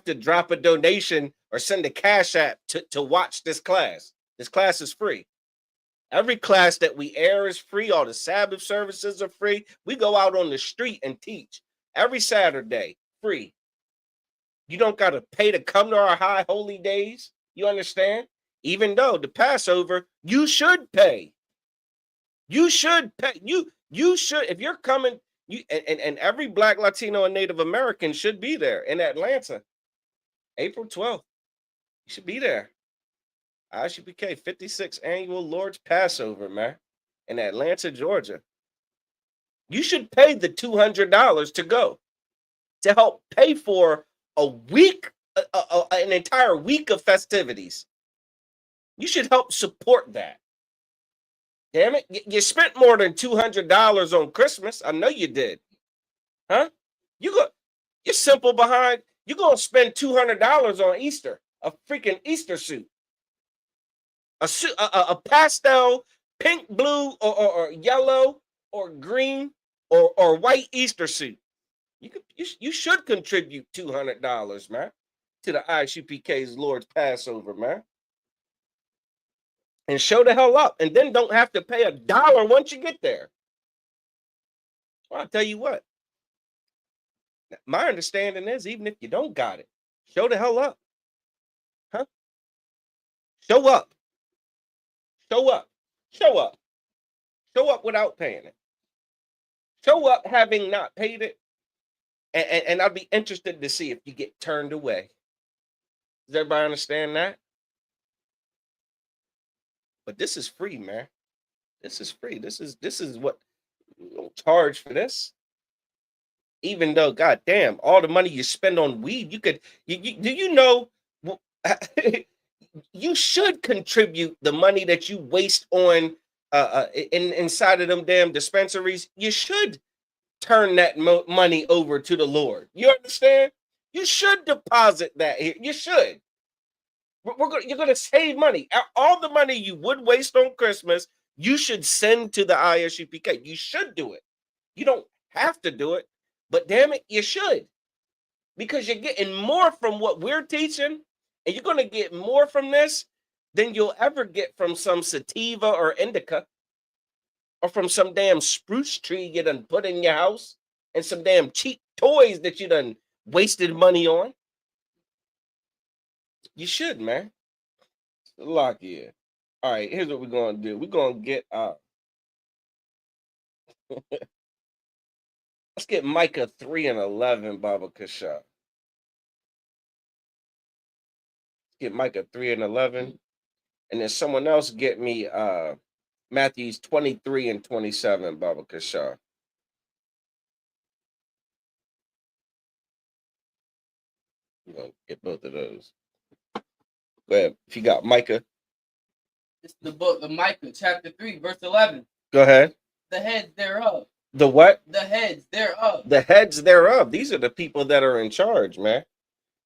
to drop a donation or send a cash app to watch this class. This class is free. Every class that we air is free. All the Sabbath services are free. We go out on the street and teach every Saturday, free. You don't got to pay to come to our high holy days. You understand? Even though the Passover, you should pay. You should pay. You should, if you're coming, and every Black, Latino, and Native American should be there in Atlanta, April 12th. You should be there. ISUPK 56th Annual Lord's Passover, man, in Atlanta, Georgia. You should pay the $200 to go to help pay for a week, an entire week of festivities. You should help support that. Damn it, you spent more than $200 on Christmas. I know you did. Huh? You're simple behind. You're going to spend $200 on Easter, a freaking Easter suit. A pastel, pink, blue, or yellow, or green, or white Easter suit. You should contribute $200, man, to the ISUPK's Lord's Passover, man. and show the hell up, and then don't have to pay $1 once you get there. Well, I'll tell you what, my understanding is, even if you don't got it, show the hell up. Huh? Show up. Show up. Show up. Show up without paying it. Show up having not paid it. And I'd be interested to see if you get turned away. Does everybody understand that? But this is free, man. This is free. This is what we don't charge for this. Even though, goddamn, all the money you spend on weed, you could. Do you know? You should contribute the money that you waste on inside of them damn dispensaries. You should turn that money over to the Lord. You understand? You should deposit that here. You should. You're going to save money. All the money you would waste on Christmas, you should send to the ISUPK. You should do it. You don't have to do it, but damn it, you should. Because you're getting more from what we're teaching, and you're going to get more from this than you'll ever get from some sativa or indica, or from some damn spruce tree you done put in your house, and some damn cheap toys that you done wasted money on. You should, man. Lock in. All right, here's what we're going to do. We're going to get let's get Micah 3:11, Baba Kasha. Get Micah 3:11. And then someone else get me Matthews 23:27, Baba Kasha. I'm going to get both of those. Go ahead. If you got Micah. It's the book of Micah, chapter 3, verse 11. Go ahead. The heads thereof. The what? The heads thereof. The heads thereof. These are the people that are in charge, man.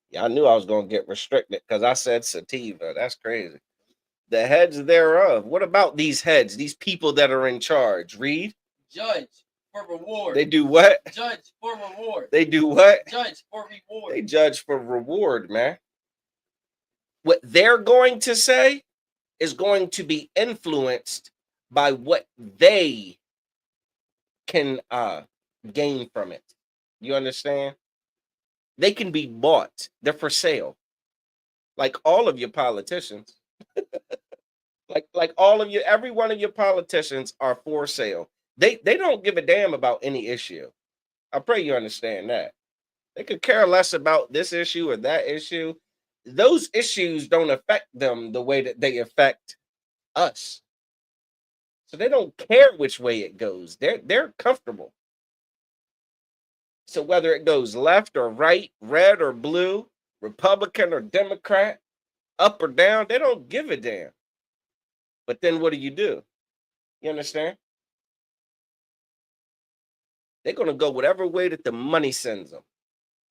Yeah, I knew I was going to get restricted because I said sativa. That's crazy. The heads thereof. What about these heads? These people that are in charge. Read. Judge for reward. They do what? Judge for reward. They do what? Judge for reward. They judge for reward, man. What they're going to say is going to be influenced by what they can gain from it. You understand? They can be bought. They're for sale. Like all of your politicians. like all of you, every one of your politicians are for sale. They don't give a damn about any issue. I pray you understand that. They could care less about this issue or that issue. Those issues don't affect them the way that they affect us. So they don't care which way it goes. They're comfortable. So whether it goes left or right, red or blue, Republican or Democrat, up or down, they don't give a damn. But then what do? You understand? They're going to go whatever way that the money sends them.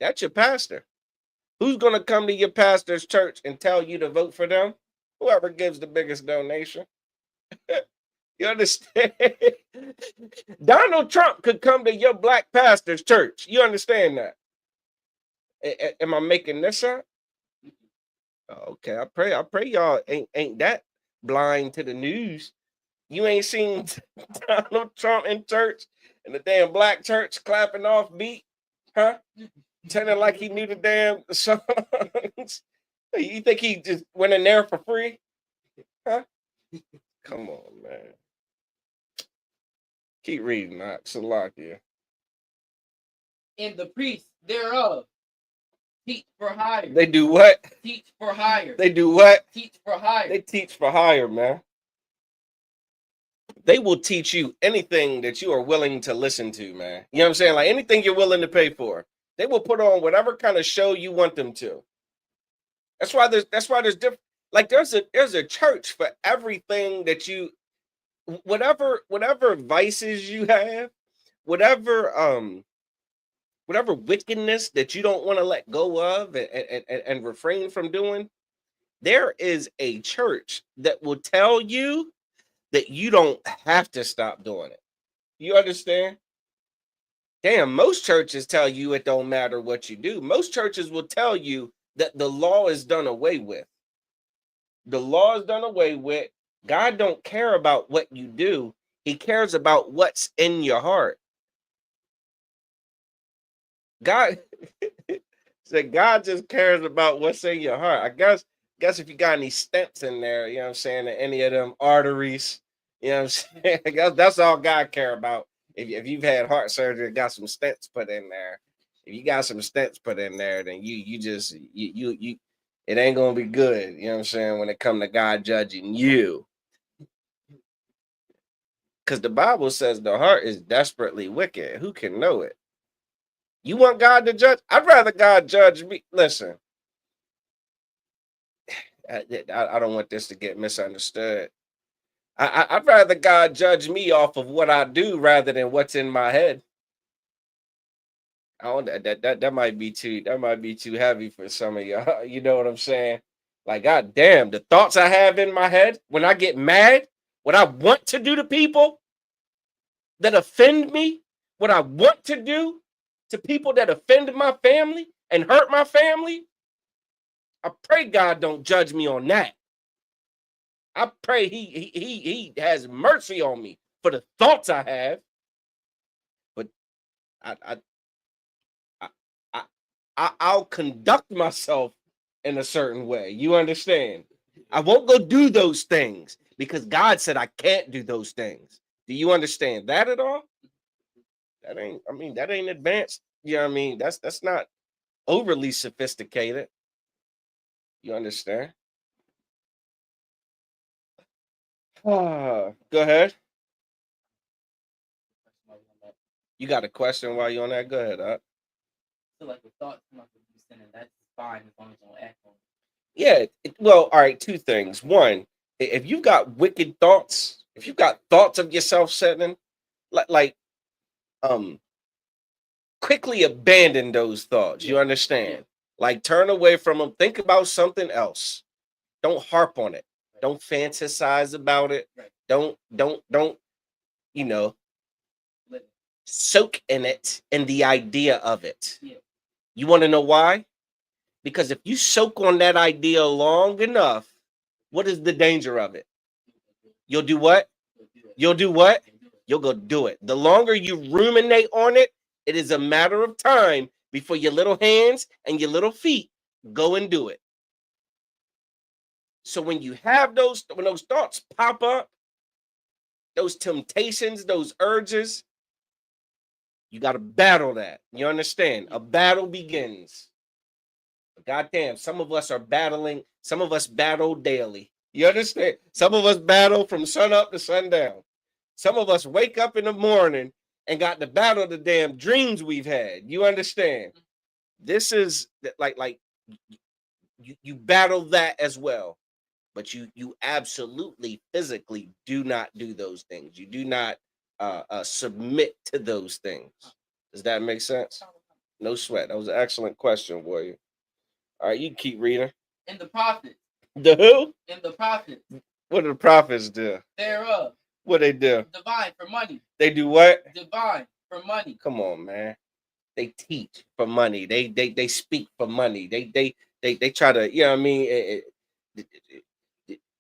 That's your pastor. Who's going to come to your pastor's church and tell you to vote for them? Whoever gives the biggest donation. You understand? Donald Trump could come to your black pastor's church. You understand that? Am I making this up? Okay, I pray y'all ain't that blind to the news. You ain't seen Donald Trump in church and the damn black church clapping off beat, huh? Telling like he knew the damn songs. You think he just went in there for free? Huh? Come on, man. Keep reading that. Salakia. And the priests thereof teach for hire. They do what? Teach for hire. They do what? Teach for hire. They teach for hire, man. They will teach you anything that you are willing to listen to, man. You know what I'm saying? Like anything you're willing to pay for. They will put on whatever kind of show you want them to. That's why there's different, like there's a church for everything that you, whatever vices you have, whatever wickedness that you don't want to let go of and refrain from doing, there is a church that will tell you that you don't have to stop doing it. You understand? Damn, most churches tell you it don't matter what you do. Most churches will tell you that the law is done away with. The law is done away with. God don't care about what you do. He cares about what's in your heart. God said God just cares about what's in your heart. I guess if you got any stents in there, you know what I'm saying, in any of them arteries, you know what I'm saying? I guess that's all God care about. If you've had heart surgery, got some stents put in there. If you got some stents put in there, then you just you it ain't gonna be good, you know what I'm saying, when it come to God judging you. Because the Bible says the heart is desperately wicked. Who can know it? You want God to judge? I'd rather God judge me. Listen, I don't want this to get misunderstood. I'd rather God judge me off of what I do rather than what's in my head. I don't that might be too heavy for some of y'all. You know what I'm saying? Like, God damn, the thoughts I have in my head when I get mad, what I want to do to people that offend me, what I want to do to people that offend my family and hurt my family. I pray God don't judge me on that. I pray he has mercy on me for the thoughts I have. But I I I, I'll conduct myself in a certain way. You understand? I won't go do those things because God said I can't do those things. Do you understand that at all? That ain't advanced. You know what I mean? That's not overly sophisticated. You understand? Go ahead. You got a question while you're on that? Go ahead. So like the thoughts come up with you sinning, that's fine as long as you don't act on it. Yeah. Well, all right. Two things. One, if you've got wicked thoughts, if you've got thoughts of yourself sinning, like quickly abandon those thoughts. You understand? Like, turn away from them. Think about something else. Don't harp on it. Don't fantasize about it. Don't you know, soak in it and the idea of it. You want to know why? Because if you soak on that idea long enough, what is the danger of it? You'll do what? You'll do what? You'll go do it. The longer you ruminate on it, it is a matter of time before your little hands and your little feet go and do it. So when you have when those thoughts pop up, those temptations, those urges, you got to battle that. You understand? A battle begins. Goddamn, some of us are battling. Some of us battle daily. You understand? Some of us battle from sun up to sundown. Some of us wake up in the morning and got to battle the damn dreams we've had. You understand? This is like you battle that as well. But you absolutely physically do not do those things. You do not submit to those things. Does that make sense? No sweat. That was an excellent question, warrior. All right, you can keep reading. In the prophets. The who? In the prophets. What do the prophets do? Thereof. What they do? Divine for money. They do what? Divine for money. Come on, man. They teach for money. They speak for money. They try to, you know what I mean,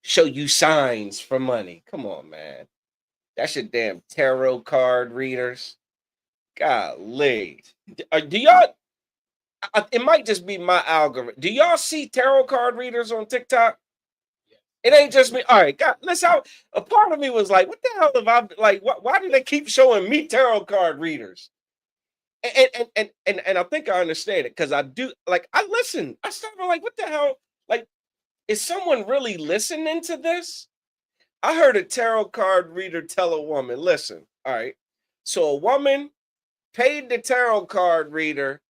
show you signs for money. Come on, man. That's your damn tarot card readers. Golly. Do y'all, it might just be my algorithm. Do y'all see tarot card readers on TikTok? It ain't just me. All right, God, listen. A part of me was like, "What the hell have I like? Why do they keep showing me tarot card readers?" And I think I understand it because I do. Like, I listen. I started like, "What the hell? Like, is someone really listening to this?" I heard a tarot card reader tell a woman, "Listen, all right. So a woman paid the tarot card reader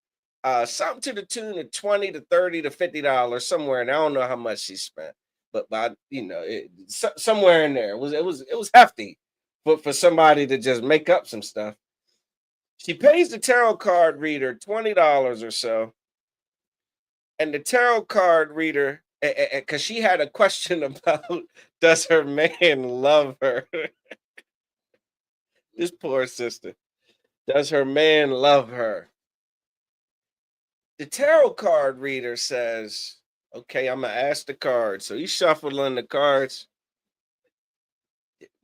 something to the tune of $20 to $30 to $50 somewhere, and I don't know how much she spent, but you know, somewhere in there, it was hefty for somebody to just make up some stuff. She pays the tarot card reader $20 or so, and the tarot card reader, because she had a question about does her man love her? This poor sister. Does her man love her? The tarot card reader says, okay, I'm going to ask the cards. So he's shuffling the cards.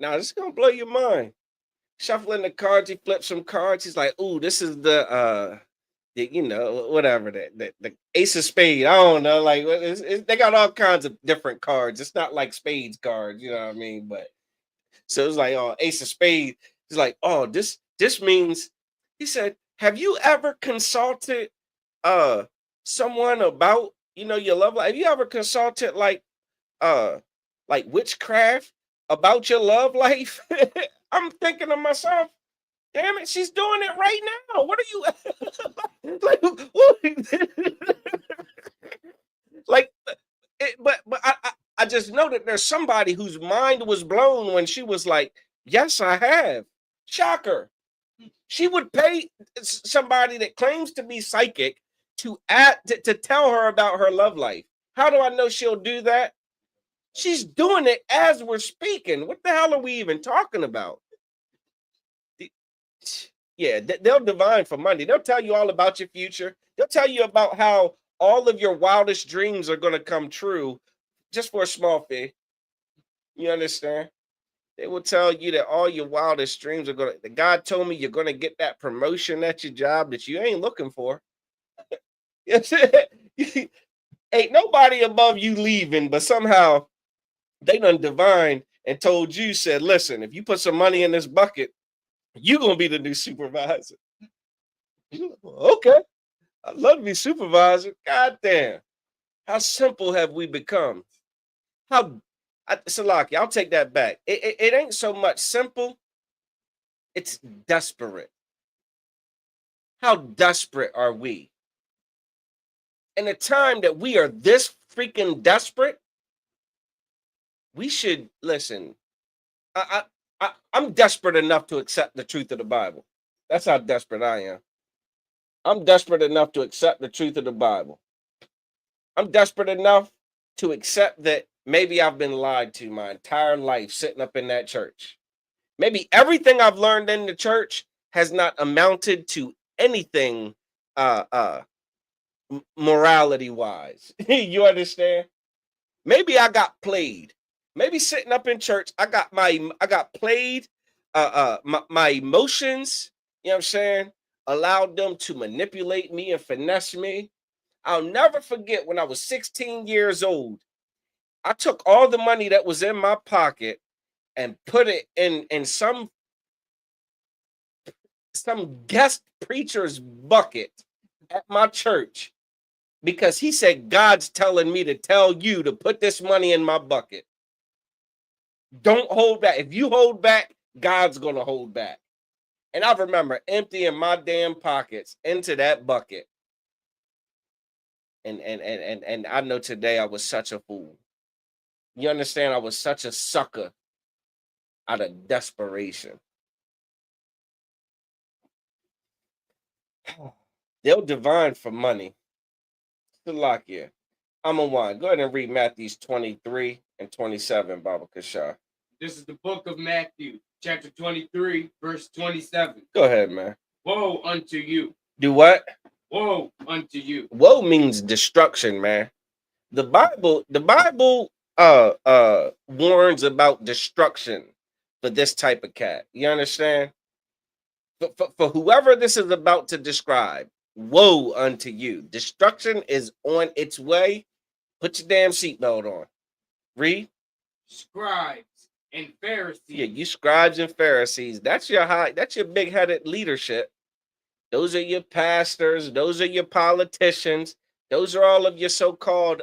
Now this is gonna blow your mind. Shuffling the cards, he flips some cards. He's like, "Ooh, this is whatever the ace of spades. I don't know, like they got all kinds of different cards. It's not like spades cards, you know what I mean? But so it's like, oh, ace of spades. He's like, oh, this means. He said, have you ever consulted uh someone about your love life? Have you ever consulted uh like witchcraft about your love life? I'm thinking to myself, damn it, she's doing it right now. What are you like? Like, but I just know that there's somebody whose mind was blown when she was like, "Yes, I have." Shocker. She would pay somebody that claims to be psychic to tell her about her love life. How do I know she'll do that? She's doing it as we're speaking. What the hell are we even talking about? Yeah, they'll divine for money. They'll tell you all about your future. They'll tell you about how all of your wildest dreams are going to come true just for a small fee. You understand? They will tell you that all your wildest dreams are going to, God told me you're going to get that promotion at your job that you ain't looking for. Ain't nobody above you leaving, but somehow they done divine and told you, said, listen, if you put some money in this bucket, you're going to be the new supervisor. Okay. I'd love to be supervisor. God damn. How simple have we become? Salaki, I'll take that back. It ain't so much simple. It's desperate. How desperate are we? In a time that we are this freaking desperate, we should listen. I'm desperate enough to accept the truth of the Bible. That's how desperate I am. I'm desperate enough to accept the truth of the Bible. I'm desperate enough to accept that maybe I've been lied to my entire life sitting up in that church. Maybe everything I've learned in the church has not amounted to anything morality wise. You understand? Maybe I got played. Maybe sitting up in church, I got played. My emotions, you know what I'm saying, allowed them to manipulate me and finesse me. I'll never forget when I was 16 years old. I took all the money that was in my pocket and put it in some guest preacher's bucket at my church because he said, God's telling me to tell you to put this money in my bucket. Don't hold back. If you hold back, God's going to hold back. And I remember emptying my damn pockets into that bucket. And I know today I was such a fool. You understand? I was such a sucker out of desperation. They'll divine for money. Salakia. I'm a one. Go ahead and read Matthews 23 and 27, Baba Kashar. This is the book of Matthew, chapter 23, verse 27. Go ahead, man. Woe unto you. Do what? Woe unto you. Woe means destruction, man. The Bible warns about destruction for this type of cat. You understand? For whoever this is about to describe, woe unto you. Destruction is on its way. Put your damn seatbelt on. Read. Scribes and Pharisees. Yeah, you scribes and Pharisees. That's your big-headed leadership. Those are your pastors. Those are your politicians. Those are all of your so-called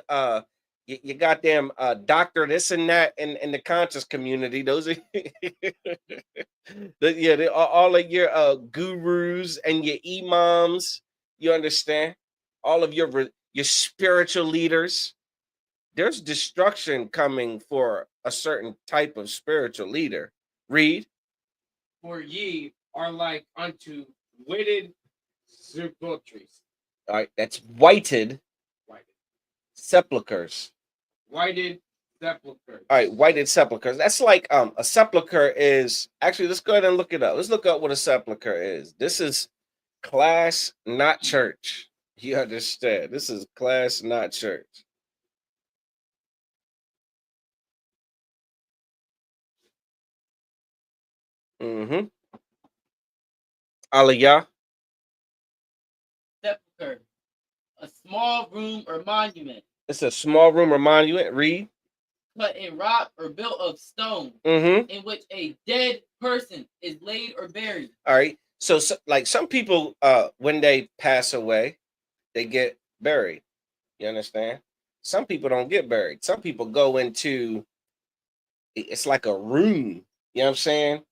you goddamn doctor this and that in the conscious community. Those are all of your gurus and your imams. You understand? All of your spiritual leaders. There's destruction coming for a certain type of spiritual leader. Read. For ye are like unto whited sepulchres. All right, that's whited sepulchres. Whited sepulchres. All right, whited sepulchres. That's like a sepulcher is actually. Let's go ahead and look it up. Let's look up what a sepulcher is. This is class, not church. You understand? This is class, not church. Mm-hmm. Aliyah. Sepulcher. A small room or monument. It's a small room or monument. Read. Cut in rock or built of stone. Mm-hmm. In which a dead person is laid or buried. All right. So like some people, when they pass away, they get buried. You understand? Some people don't get buried. Some people go into, it's like a room. You know what I'm saying?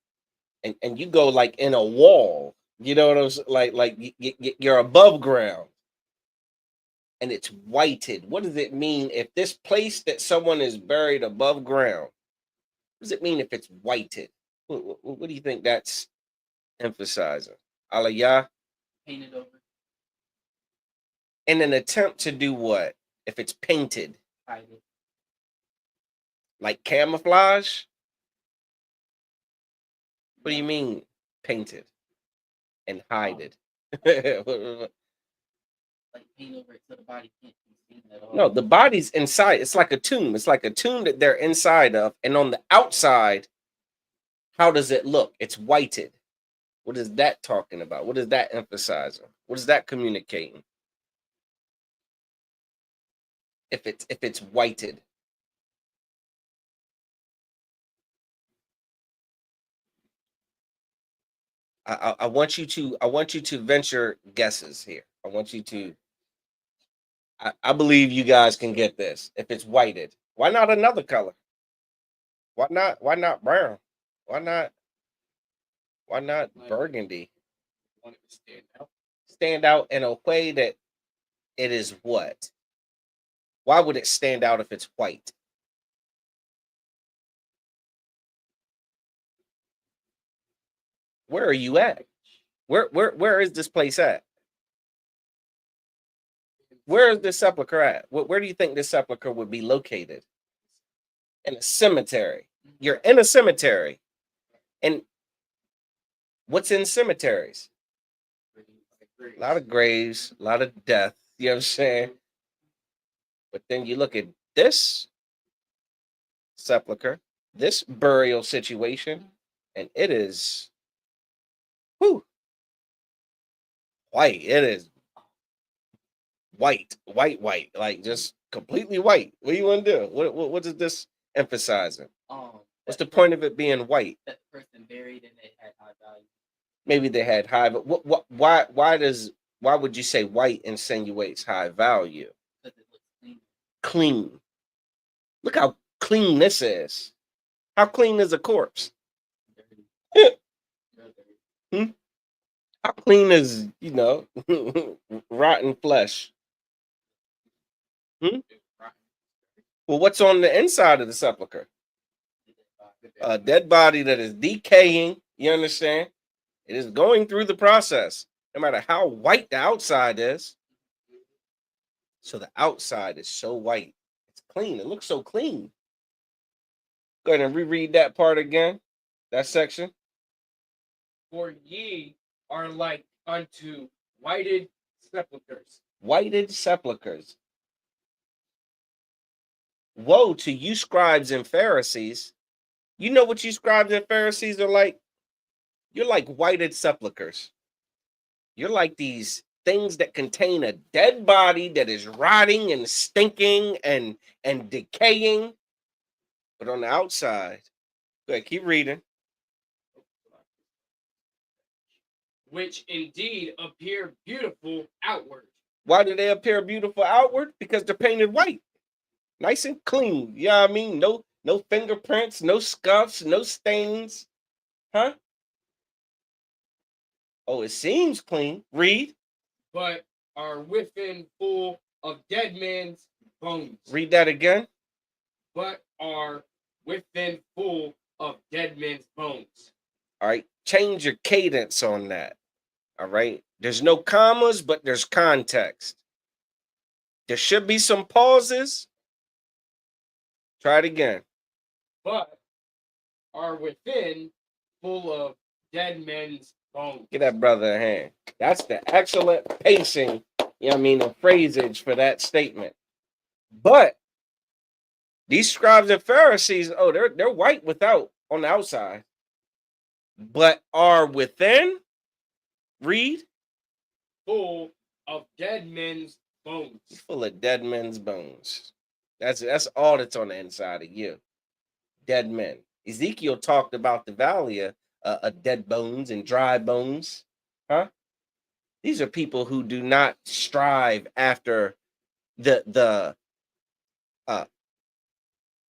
And you go like in a wall. You know what I'm saying? Like you're above ground. And it's whited. What does it mean if this place that someone is buried above ground? What does it mean if it's whited? What do you think that's emphasizing? Aliyah? Painted over. In an attempt to do what? If it's painted? Hide it. Like camouflage? What do you mean painted and hide it? Like paint over it so the body can't be seen at all. No, the body's inside. It's like a tomb. It's like a tomb that they're inside of. And on the outside, how does it look? It's whited. What is that talking about? What is that emphasizing? What is that communicating? If it's whited. I want you to venture guesses here. I want you to. I believe you guys can get this. If it's whited, why not another color? Why not brown? Why not burgundy? Want it to stand out. Stand out in a way that it is what? Why would it stand out if it's white? Where are you at? Where is this place at? Where is this sepulcher at? Where do you think this sepulcher would be located? In a cemetery. You're in a cemetery. And what's in cemeteries? A lot of graves, a lot of death. You know what I'm saying? But then you look at this sepulcher, this burial situation, and it is white. It is white, like just completely white. What do you want to do? What is this emphasizing? What's the point of it being white? That the person buried and they had high value. Maybe they had high, but why would you say white insinuates high value? Because it looks clean. Clean. Look how clean this is. How clean is a corpse? Dirty. How clean is, rotten flesh? Well, what's on the inside of the sepulcher? A dead body that is decaying. You understand? It is going through the process, no matter how white the outside is. So the outside is so white. It's clean. It looks so clean. Go ahead and reread that part again, that section. For ye are like unto whited sepulchres. Whited sepulchres. Woe to you, scribes and Pharisees. You know what you scribes and Pharisees are like? You're like whited sepulchres. You're like these things that contain a dead body that is rotting and stinking and decaying. But on the outside, go ahead, keep reading. Which indeed appear beautiful outward. Why do they appear beautiful outward? Because they're painted white. Nice and clean. You know what I mean? No fingerprints, no scuffs, no stains. Huh? Oh, it seems clean. Read. But are within full of dead men's bones. Read that again. But are within full of dead men's bones. All right. Change your cadence on that. All right. There's no commas, but there's context. There should be some pauses. Try it again. But are within full of dead men's bones. Give that brother a hand. That's the excellent pacing, the phrasage for that statement. But these scribes and Pharisees, they're white without on the outside. but are within, read, full of dead men's bones. full of dead men's bones. That's all that's on the inside of you. Dead men. Ezekiel talked about the valley of dead bones and dry bones. Huh? These are people who do not strive after the uh,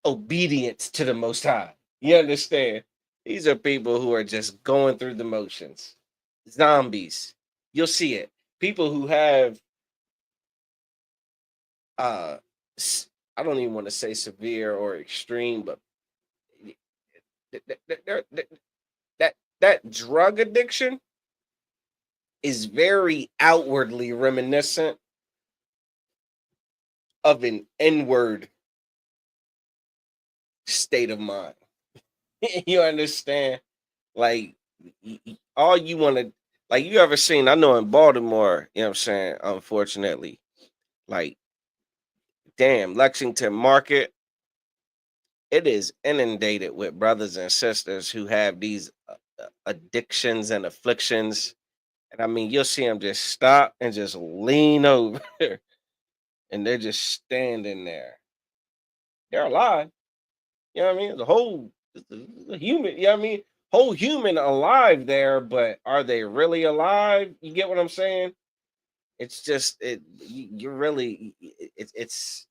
obedience to the Most High. You understand? These are people who are just going through the motions. Zombies. You'll see it. People who have I don't even want to say severe or extreme, but that drug addiction is very outwardly reminiscent of an inward state of mind. You understand? Like all you want to, like, you ever seen, I know in Baltimore, you know what I'm saying, unfortunately, like, damn, Lexington Market, it is inundated with brothers and sisters who have these addictions and afflictions. And I mean, you'll see them just stop and just lean over and they're just standing there. They're alive. You know what I mean? The human, you know what I mean? Whole human alive there, but are they really alive? You get what I'm saying? It's just you're really it's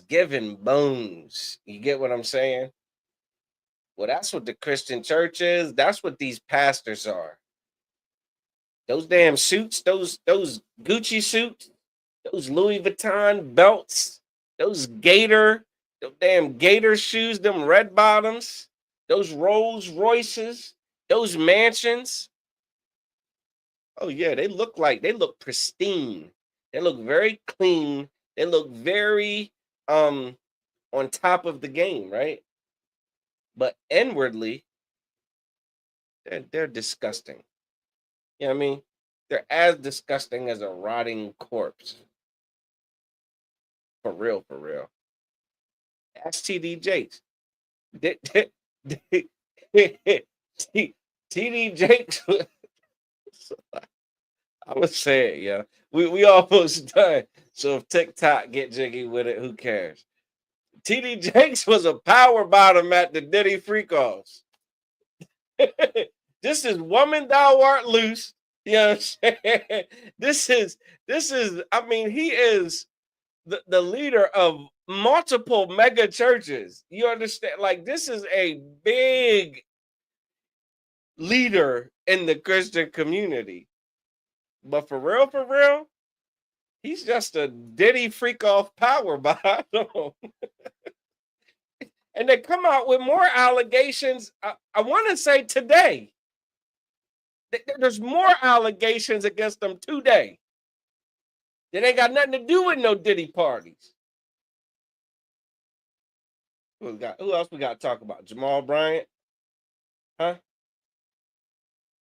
giving bones. You get what I'm saying? Well, that's what the Christian church is. That's what these pastors are. Those damn suits, those Gucci suits, those Louis Vuitton belts, those damn Gator shoes, them red bottoms, those Rolls Royces, those mansions. Oh yeah, they look pristine. They look very clean. They look very on top of the game, right? But inwardly, they're disgusting. You know what I mean? They're as disgusting as a rotting corpse. For real, for real. Ask TD Jakes. TD Jakes. I would say it, yeah. We almost done. So if TikTok get jiggy with it, who cares? TD Jakes was a power bottom at the Diddy Freak-Offs. This is Woman Thou Art Loose. You know what I'm saying? This is, I mean, he is the leader of multiple mega churches. You understand? Like, this is a big leader in the Christian community. But for real, he's just a Diddy Freak-Off power bottom. And they come out with more allegations. I want to say today. There's more allegations against them today. That ain't got nothing to do with no Diddy parties. Who else we got to talk about? Jamal Bryant? Huh?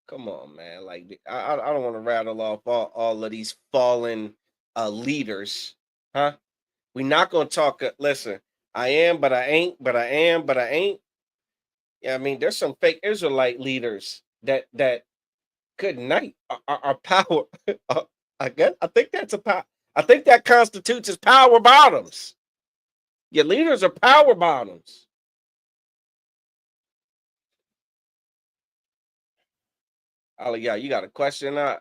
Come on, man. Like, I don't want to rattle off all of these fallen leaders. Huh? We're not going to talk. Listen, I am, but I ain't, but I am, but I ain't. Yeah, I mean, there's some fake Israelite leaders that good night are power. I guess I think that's a power. I think that constitutes as power bottoms. Your leaders are power bottoms. Ali, yeah, you got a question? Yeah,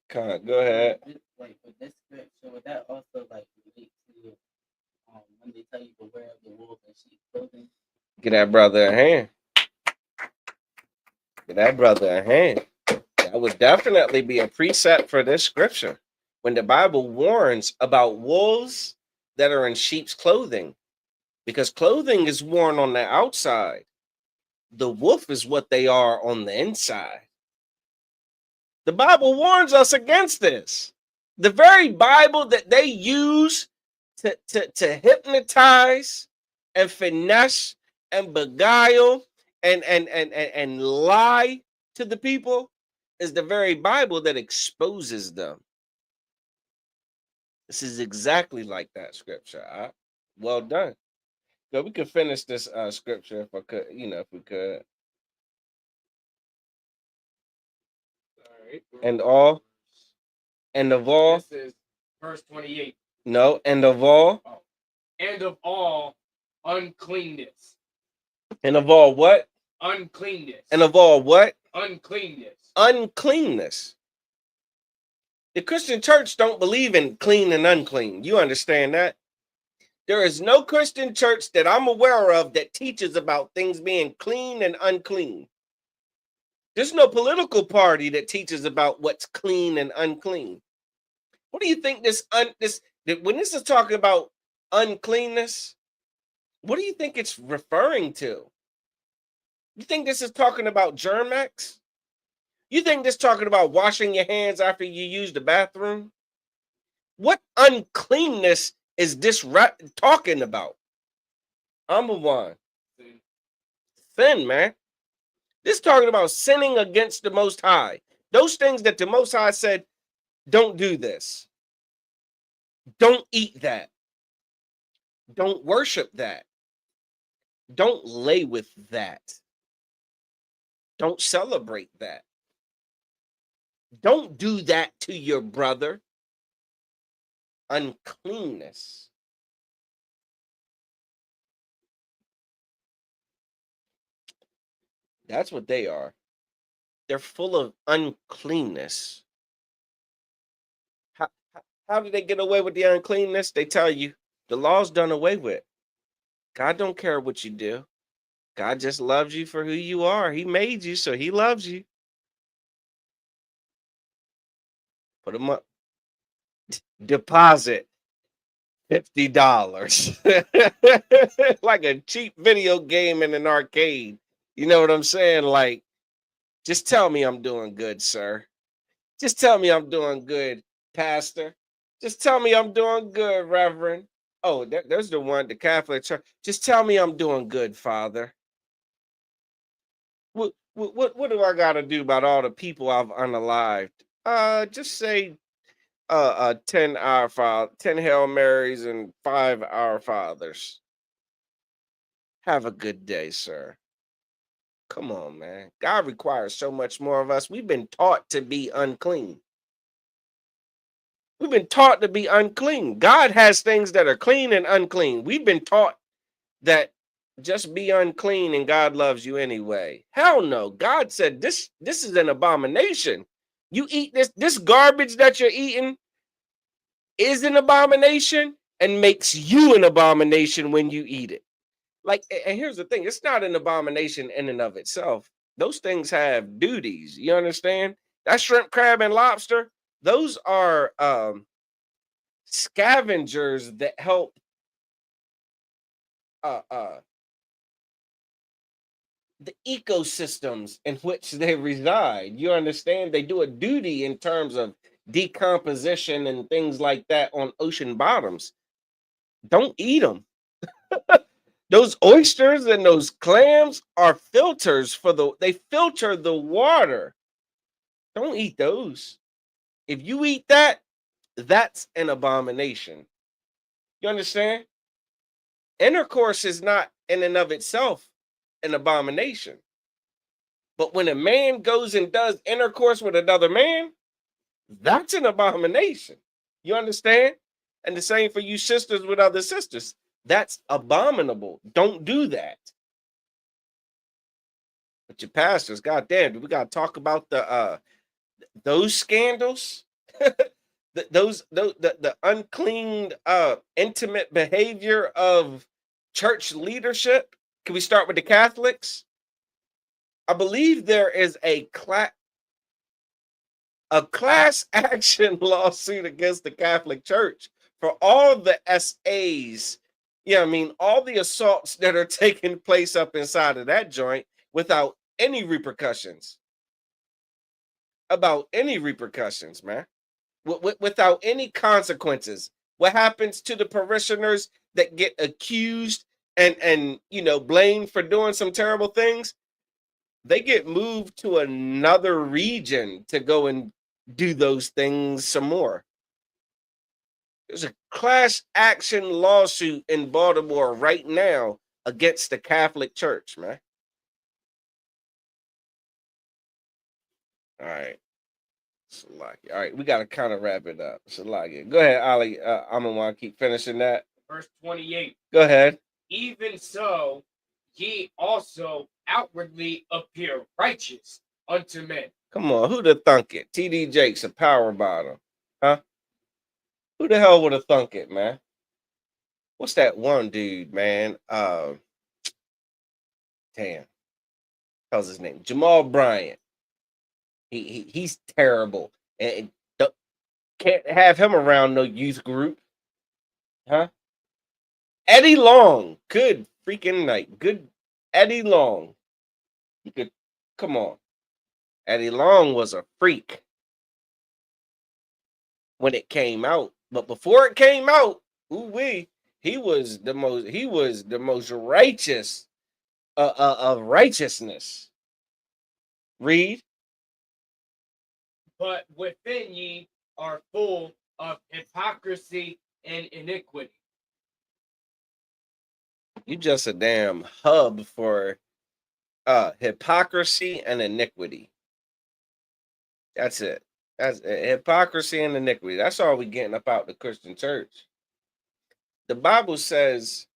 kind of. Go ahead. Like with this scripture, would that also like relate to when they tell you to wear the wolf and sheep clothing? Get that brother a hand. Get that brother a hand. That would definitely be a precept for this scripture. When the Bible warns about wolves that are in sheep's clothing, because clothing is worn on the outside. The wolf is what they are on the inside. The Bible warns us against this. The very Bible that they use to hypnotize and finesse and beguile and lie to the people is the very Bible that exposes them. This is exactly like that scripture. Well done. So we could finish this scripture if I could, if we could. right. And all. And of all. This is verse 28. No, and of all. Oh. And of all uncleanness. And of all what? Uncleanness. And of all what? Uncleanness. Uncleanness. The Christian church don't believe in clean and unclean. You understand that? There is no Christian church that I'm aware of that teaches about things being clean and unclean. There's no political party that teaches about what's clean and unclean. What do you think when this is talking about uncleanness, what do you think it's referring to? You think this is talking about Germ-X? You think this is talking about washing your hands after you use the bathroom? What uncleanness is this talking about? I'm one. Sin, man. This is talking about sinning against the Most High. Those things that the Most High said, don't do this. Don't eat that. Don't worship that. Don't lay with that. Don't celebrate that. Don't do that to your brother. Uncleanness. That's what they are. They're full of uncleanness. How did they get away with the uncleanness? They tell you the law's done away with. God don't care what you do. God just loves you for who you are. He made you, so he loves you. Put them up. Deposit $50. Like a cheap video game in an arcade. You know what I'm saying? Like, just tell me I'm doing good, sir. Just tell me I'm doing good, pastor. Just tell me I'm doing good, reverend. Oh, there's the one, the Catholic Church. Just tell me I'm doing good, father. What do I got to do about all the people I've unalived? Just say 10 Our Father, 10 Hail Marys and 5 Our Fathers. Have a good day, sir. Come on, man. God requires so much more of us. We've been taught to be unclean. We've been taught to be unclean. God has things that are clean and unclean. We've been taught that just be unclean and God loves you anyway. Hell no. God said this is an abomination. You eat this garbage that you're eating is an abomination and makes you an abomination when you eat it. Like, and here's the thing, it's not an abomination in and of itself. Those things have duties. You understand? That shrimp, crab, and lobster, those are scavengers that help the ecosystems in which they reside. You understand? They do a duty in terms of decomposition and things like that on ocean bottoms. Don't eat them. Those oysters and those clams are filters they filter the water. Don't eat those. If you eat that, that's an abomination. You understand? Intercourse is not in and of itself an abomination. But when a man goes and does intercourse with another man, that's an abomination. You understand? And the same for you sisters with other sisters. That's abominable. Don't do that. But your pastors, goddamn, we gotta talk about those scandals, the unclean, intimate behavior of church leadership. Can we start with the Catholics? I believe there is a class action lawsuit against the Catholic Church for all the SAs. Yeah, I mean, all the assaults that are taking place up inside of that joint without any repercussions. About any repercussions, man. Without any consequences. What happens to the parishioners that get accused and blamed for doing some terrible things? They get moved to another region to go and do those things some more. There's a class action lawsuit in Baltimore right now against the Catholic Church, man. All right. Salaki. All right, we got to kind of wrap it up. Salaki. Go ahead, Ali. I'm going to want to keep finishing that. Verse 28. Go ahead. Even so, ye also outwardly appear righteous unto men. Come on, who'd have thunk it? TD Jakes, a power bottom. Huh? Who the hell would have thunk it, man? What's that one dude, man? Damn. How's his name? Jamal Bryant. He's terrible. And can't have him around no youth group. Huh? Eddie Long. Good freaking night. Good Eddie Long. You could come on. Eddie Long was a freak when it came out. But before it came out, he was the most righteous of righteousness. Read. But within ye are full of hypocrisy and iniquity. You just a damn hub for hypocrisy and iniquity. That's it. That's hypocrisy and iniquity. That's all we getting about the Christian church. The Bible says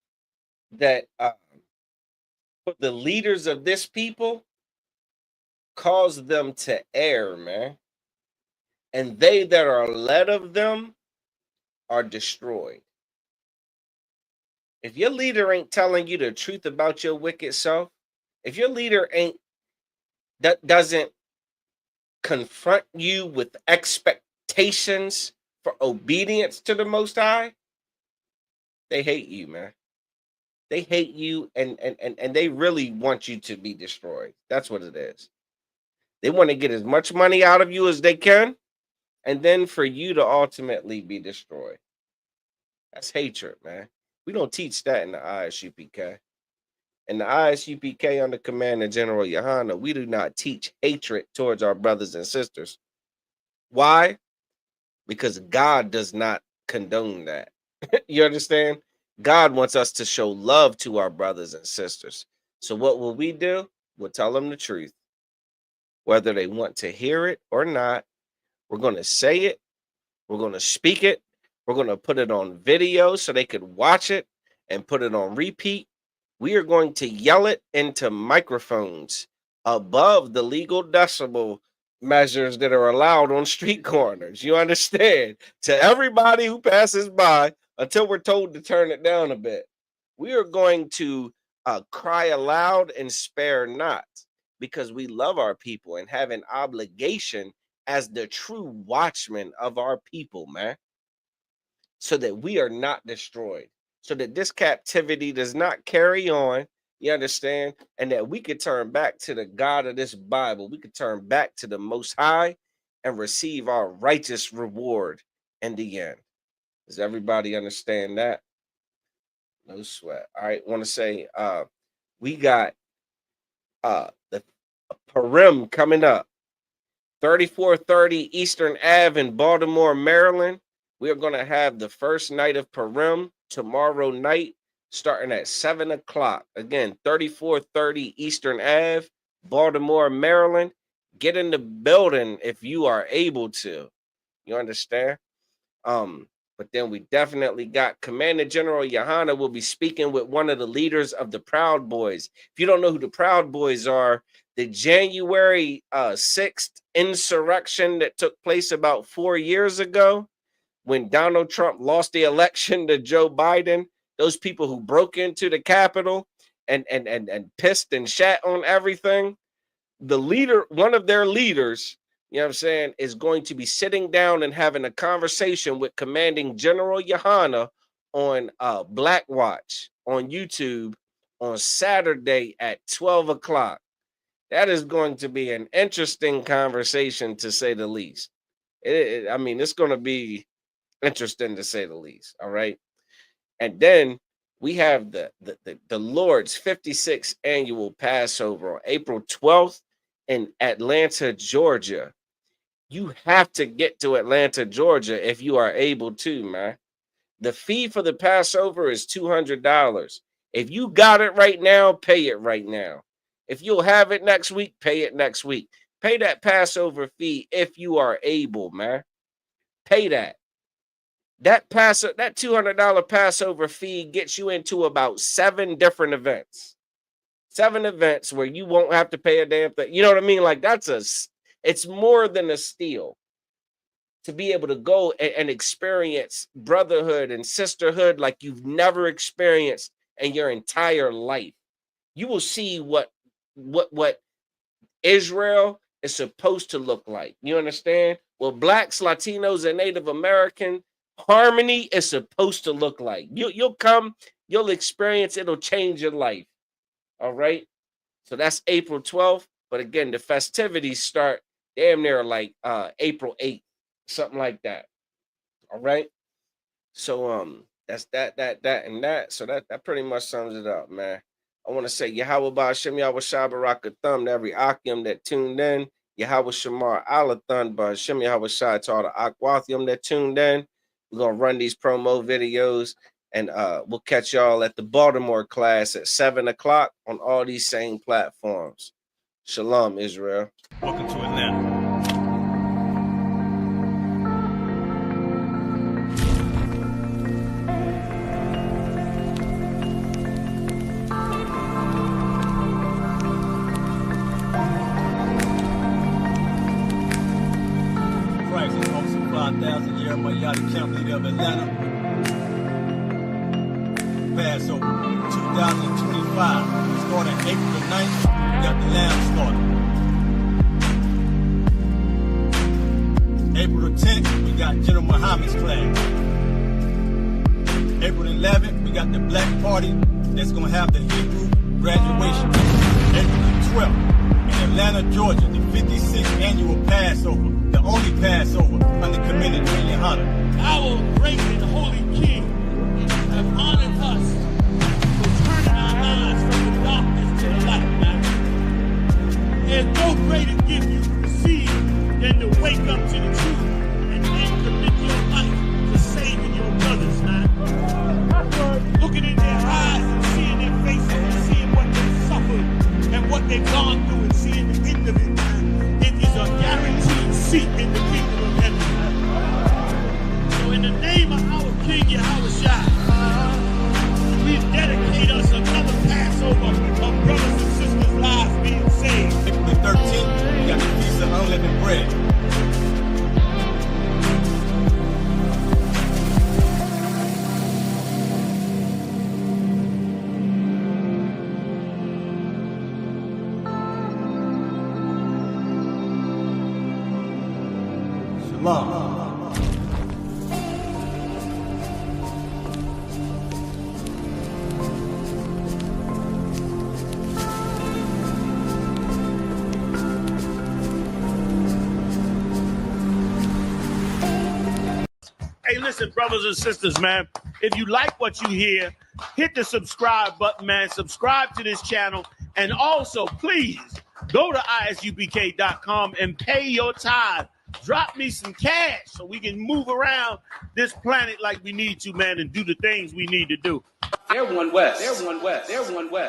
that the leaders of this people cause them to err, man. And they that are led of them are destroyed. If your leader ain't telling you the truth about your wicked self, if your leader doesn't confront you with expectations for obedience to the Most High, they hate you, man. They hate you, and they really want you to be destroyed. That's what it is. They want to get as much money out of you as they can, and then for you to ultimately be destroyed. That's hatred, man. We don't teach that in the ISUPK. In the ISUPK under Commander General Yohana, we do not teach hatred towards our brothers and sisters. Why? Because God does not condone that. You understand? God wants us to show love to our brothers and sisters. So what will we do? We'll tell them the truth. Whether they want to hear it or not, we're going to say it. We're going to speak it. We're going to put it on video so they could watch it and put it on repeat. We are going to yell it into microphones above the legal decibel measures that are allowed on street corners. You understand? To everybody who passes by until we're told to turn it down a bit. We are going to cry aloud and spare not, because we love our people and have an obligation as the true watchmen of our people, man, so that we are not destroyed, so that this captivity does not carry on, you understand, and that we could turn back to the God of this Bible. We could turn back to the Most High and receive our righteous reward in the end. Does everybody understand that? No sweat. All right, want to say we got the Purim coming up, 3430 Eastern Ave in Baltimore, Maryland. We are going to have the first night of Purim tomorrow night, starting at 7 o'clock. Again, 3430 Eastern Ave, Baltimore, Maryland. Get in the building if you are able to. You understand? But then we definitely got Commander General Yohana will be speaking with one of the leaders of the Proud Boys. If you don't know who the Proud Boys are, the January 6th insurrection that took place about 4 years ago, when Donald Trump lost the election to Joe Biden, those people who broke into the Capitol and pissed and shat on everything, the leader, one of their leaders, you know what I'm saying, is going to be sitting down and having a conversation with Commanding General Yohana on Black Watch on YouTube on Saturday at 12 o'clock. That is going to be an interesting conversation, to say the least. I mean, it's going to be interesting, to say the least. All right. And then we have the Lord's 56th annual Passover on April 12th in Atlanta, Georgia. You have to get to Atlanta, Georgia if you are able to, man. The fee for the Passover is $200. If you got it right now, pay it right now. If you'll have it next week, pay it next week. Pay that Passover fee if you are able, man. Pay that. That $200 Passover fee gets you into about 7 different events. 7 events where you won't have to pay a damn thing. You know what I mean? Like it's more than a steal to be able to go and experience brotherhood and sisterhood like you've never experienced in your entire life. You will see what Israel is supposed to look like. You understand? What Blacks, Latinos, and Native American harmony is supposed to look like. You'll come, you'll experience, it'll change your life. All right. So that's April 12th. But again, the festivities start damn near like April 8th, something like that. All right. So that's that and that. So that pretty much sums it up, man. I want to say Yahweh Ba'Shem Yahweh Shabbat Thumb to every Akim that tuned in. Yahweh Shamar Alathon Ba'Shem Yahweh Shai to all the Akwathium that tuned in. We're gonna run these promo videos, and we'll catch y'all at the Baltimore class at 7 o'clock on all these same platforms. Shalom, Israel. Welcome to Atlanta. Christ is also 5,000 year Mayati camp leader of Atlanta. Passover 2025. Starting April the 9th. We got the lamb started. April the 10th, we got General Muhammad's class. April the 11th, we got the Black Party that's going to have the Hebrew graduation. April the 12th, in Atlanta, Georgia, the 56th annual Passover, the only Passover under Commander Julian Hunter. Our great and holy King have honored us for turning our eyes from the darkness to the light, man. There's no greater gift you can receive than to wake up to the truth and then commit your life to saving your brothers, man. Looking in their eyes and seeing their faces and seeing what they've suffered and what they've gone through and seeing the end of it, man. It is a guaranteed seat in the kingdom of heaven. So in the name of our King Yahweh Shai, we dedicate us another Passover of brothers and sisters' lives being saved. April the 13th, we got the Feast of Unleavened Bread. Shalom. Hey, listen, brothers and sisters, man. If you like what you hear, hit the subscribe button, man. Subscribe to this channel. And also, please, go to ISUPK.com and pay your tithe. Drop me some cash so we can move around this planet like we need to, man, and do the things we need to do. They're one West. They're one West. They're one West.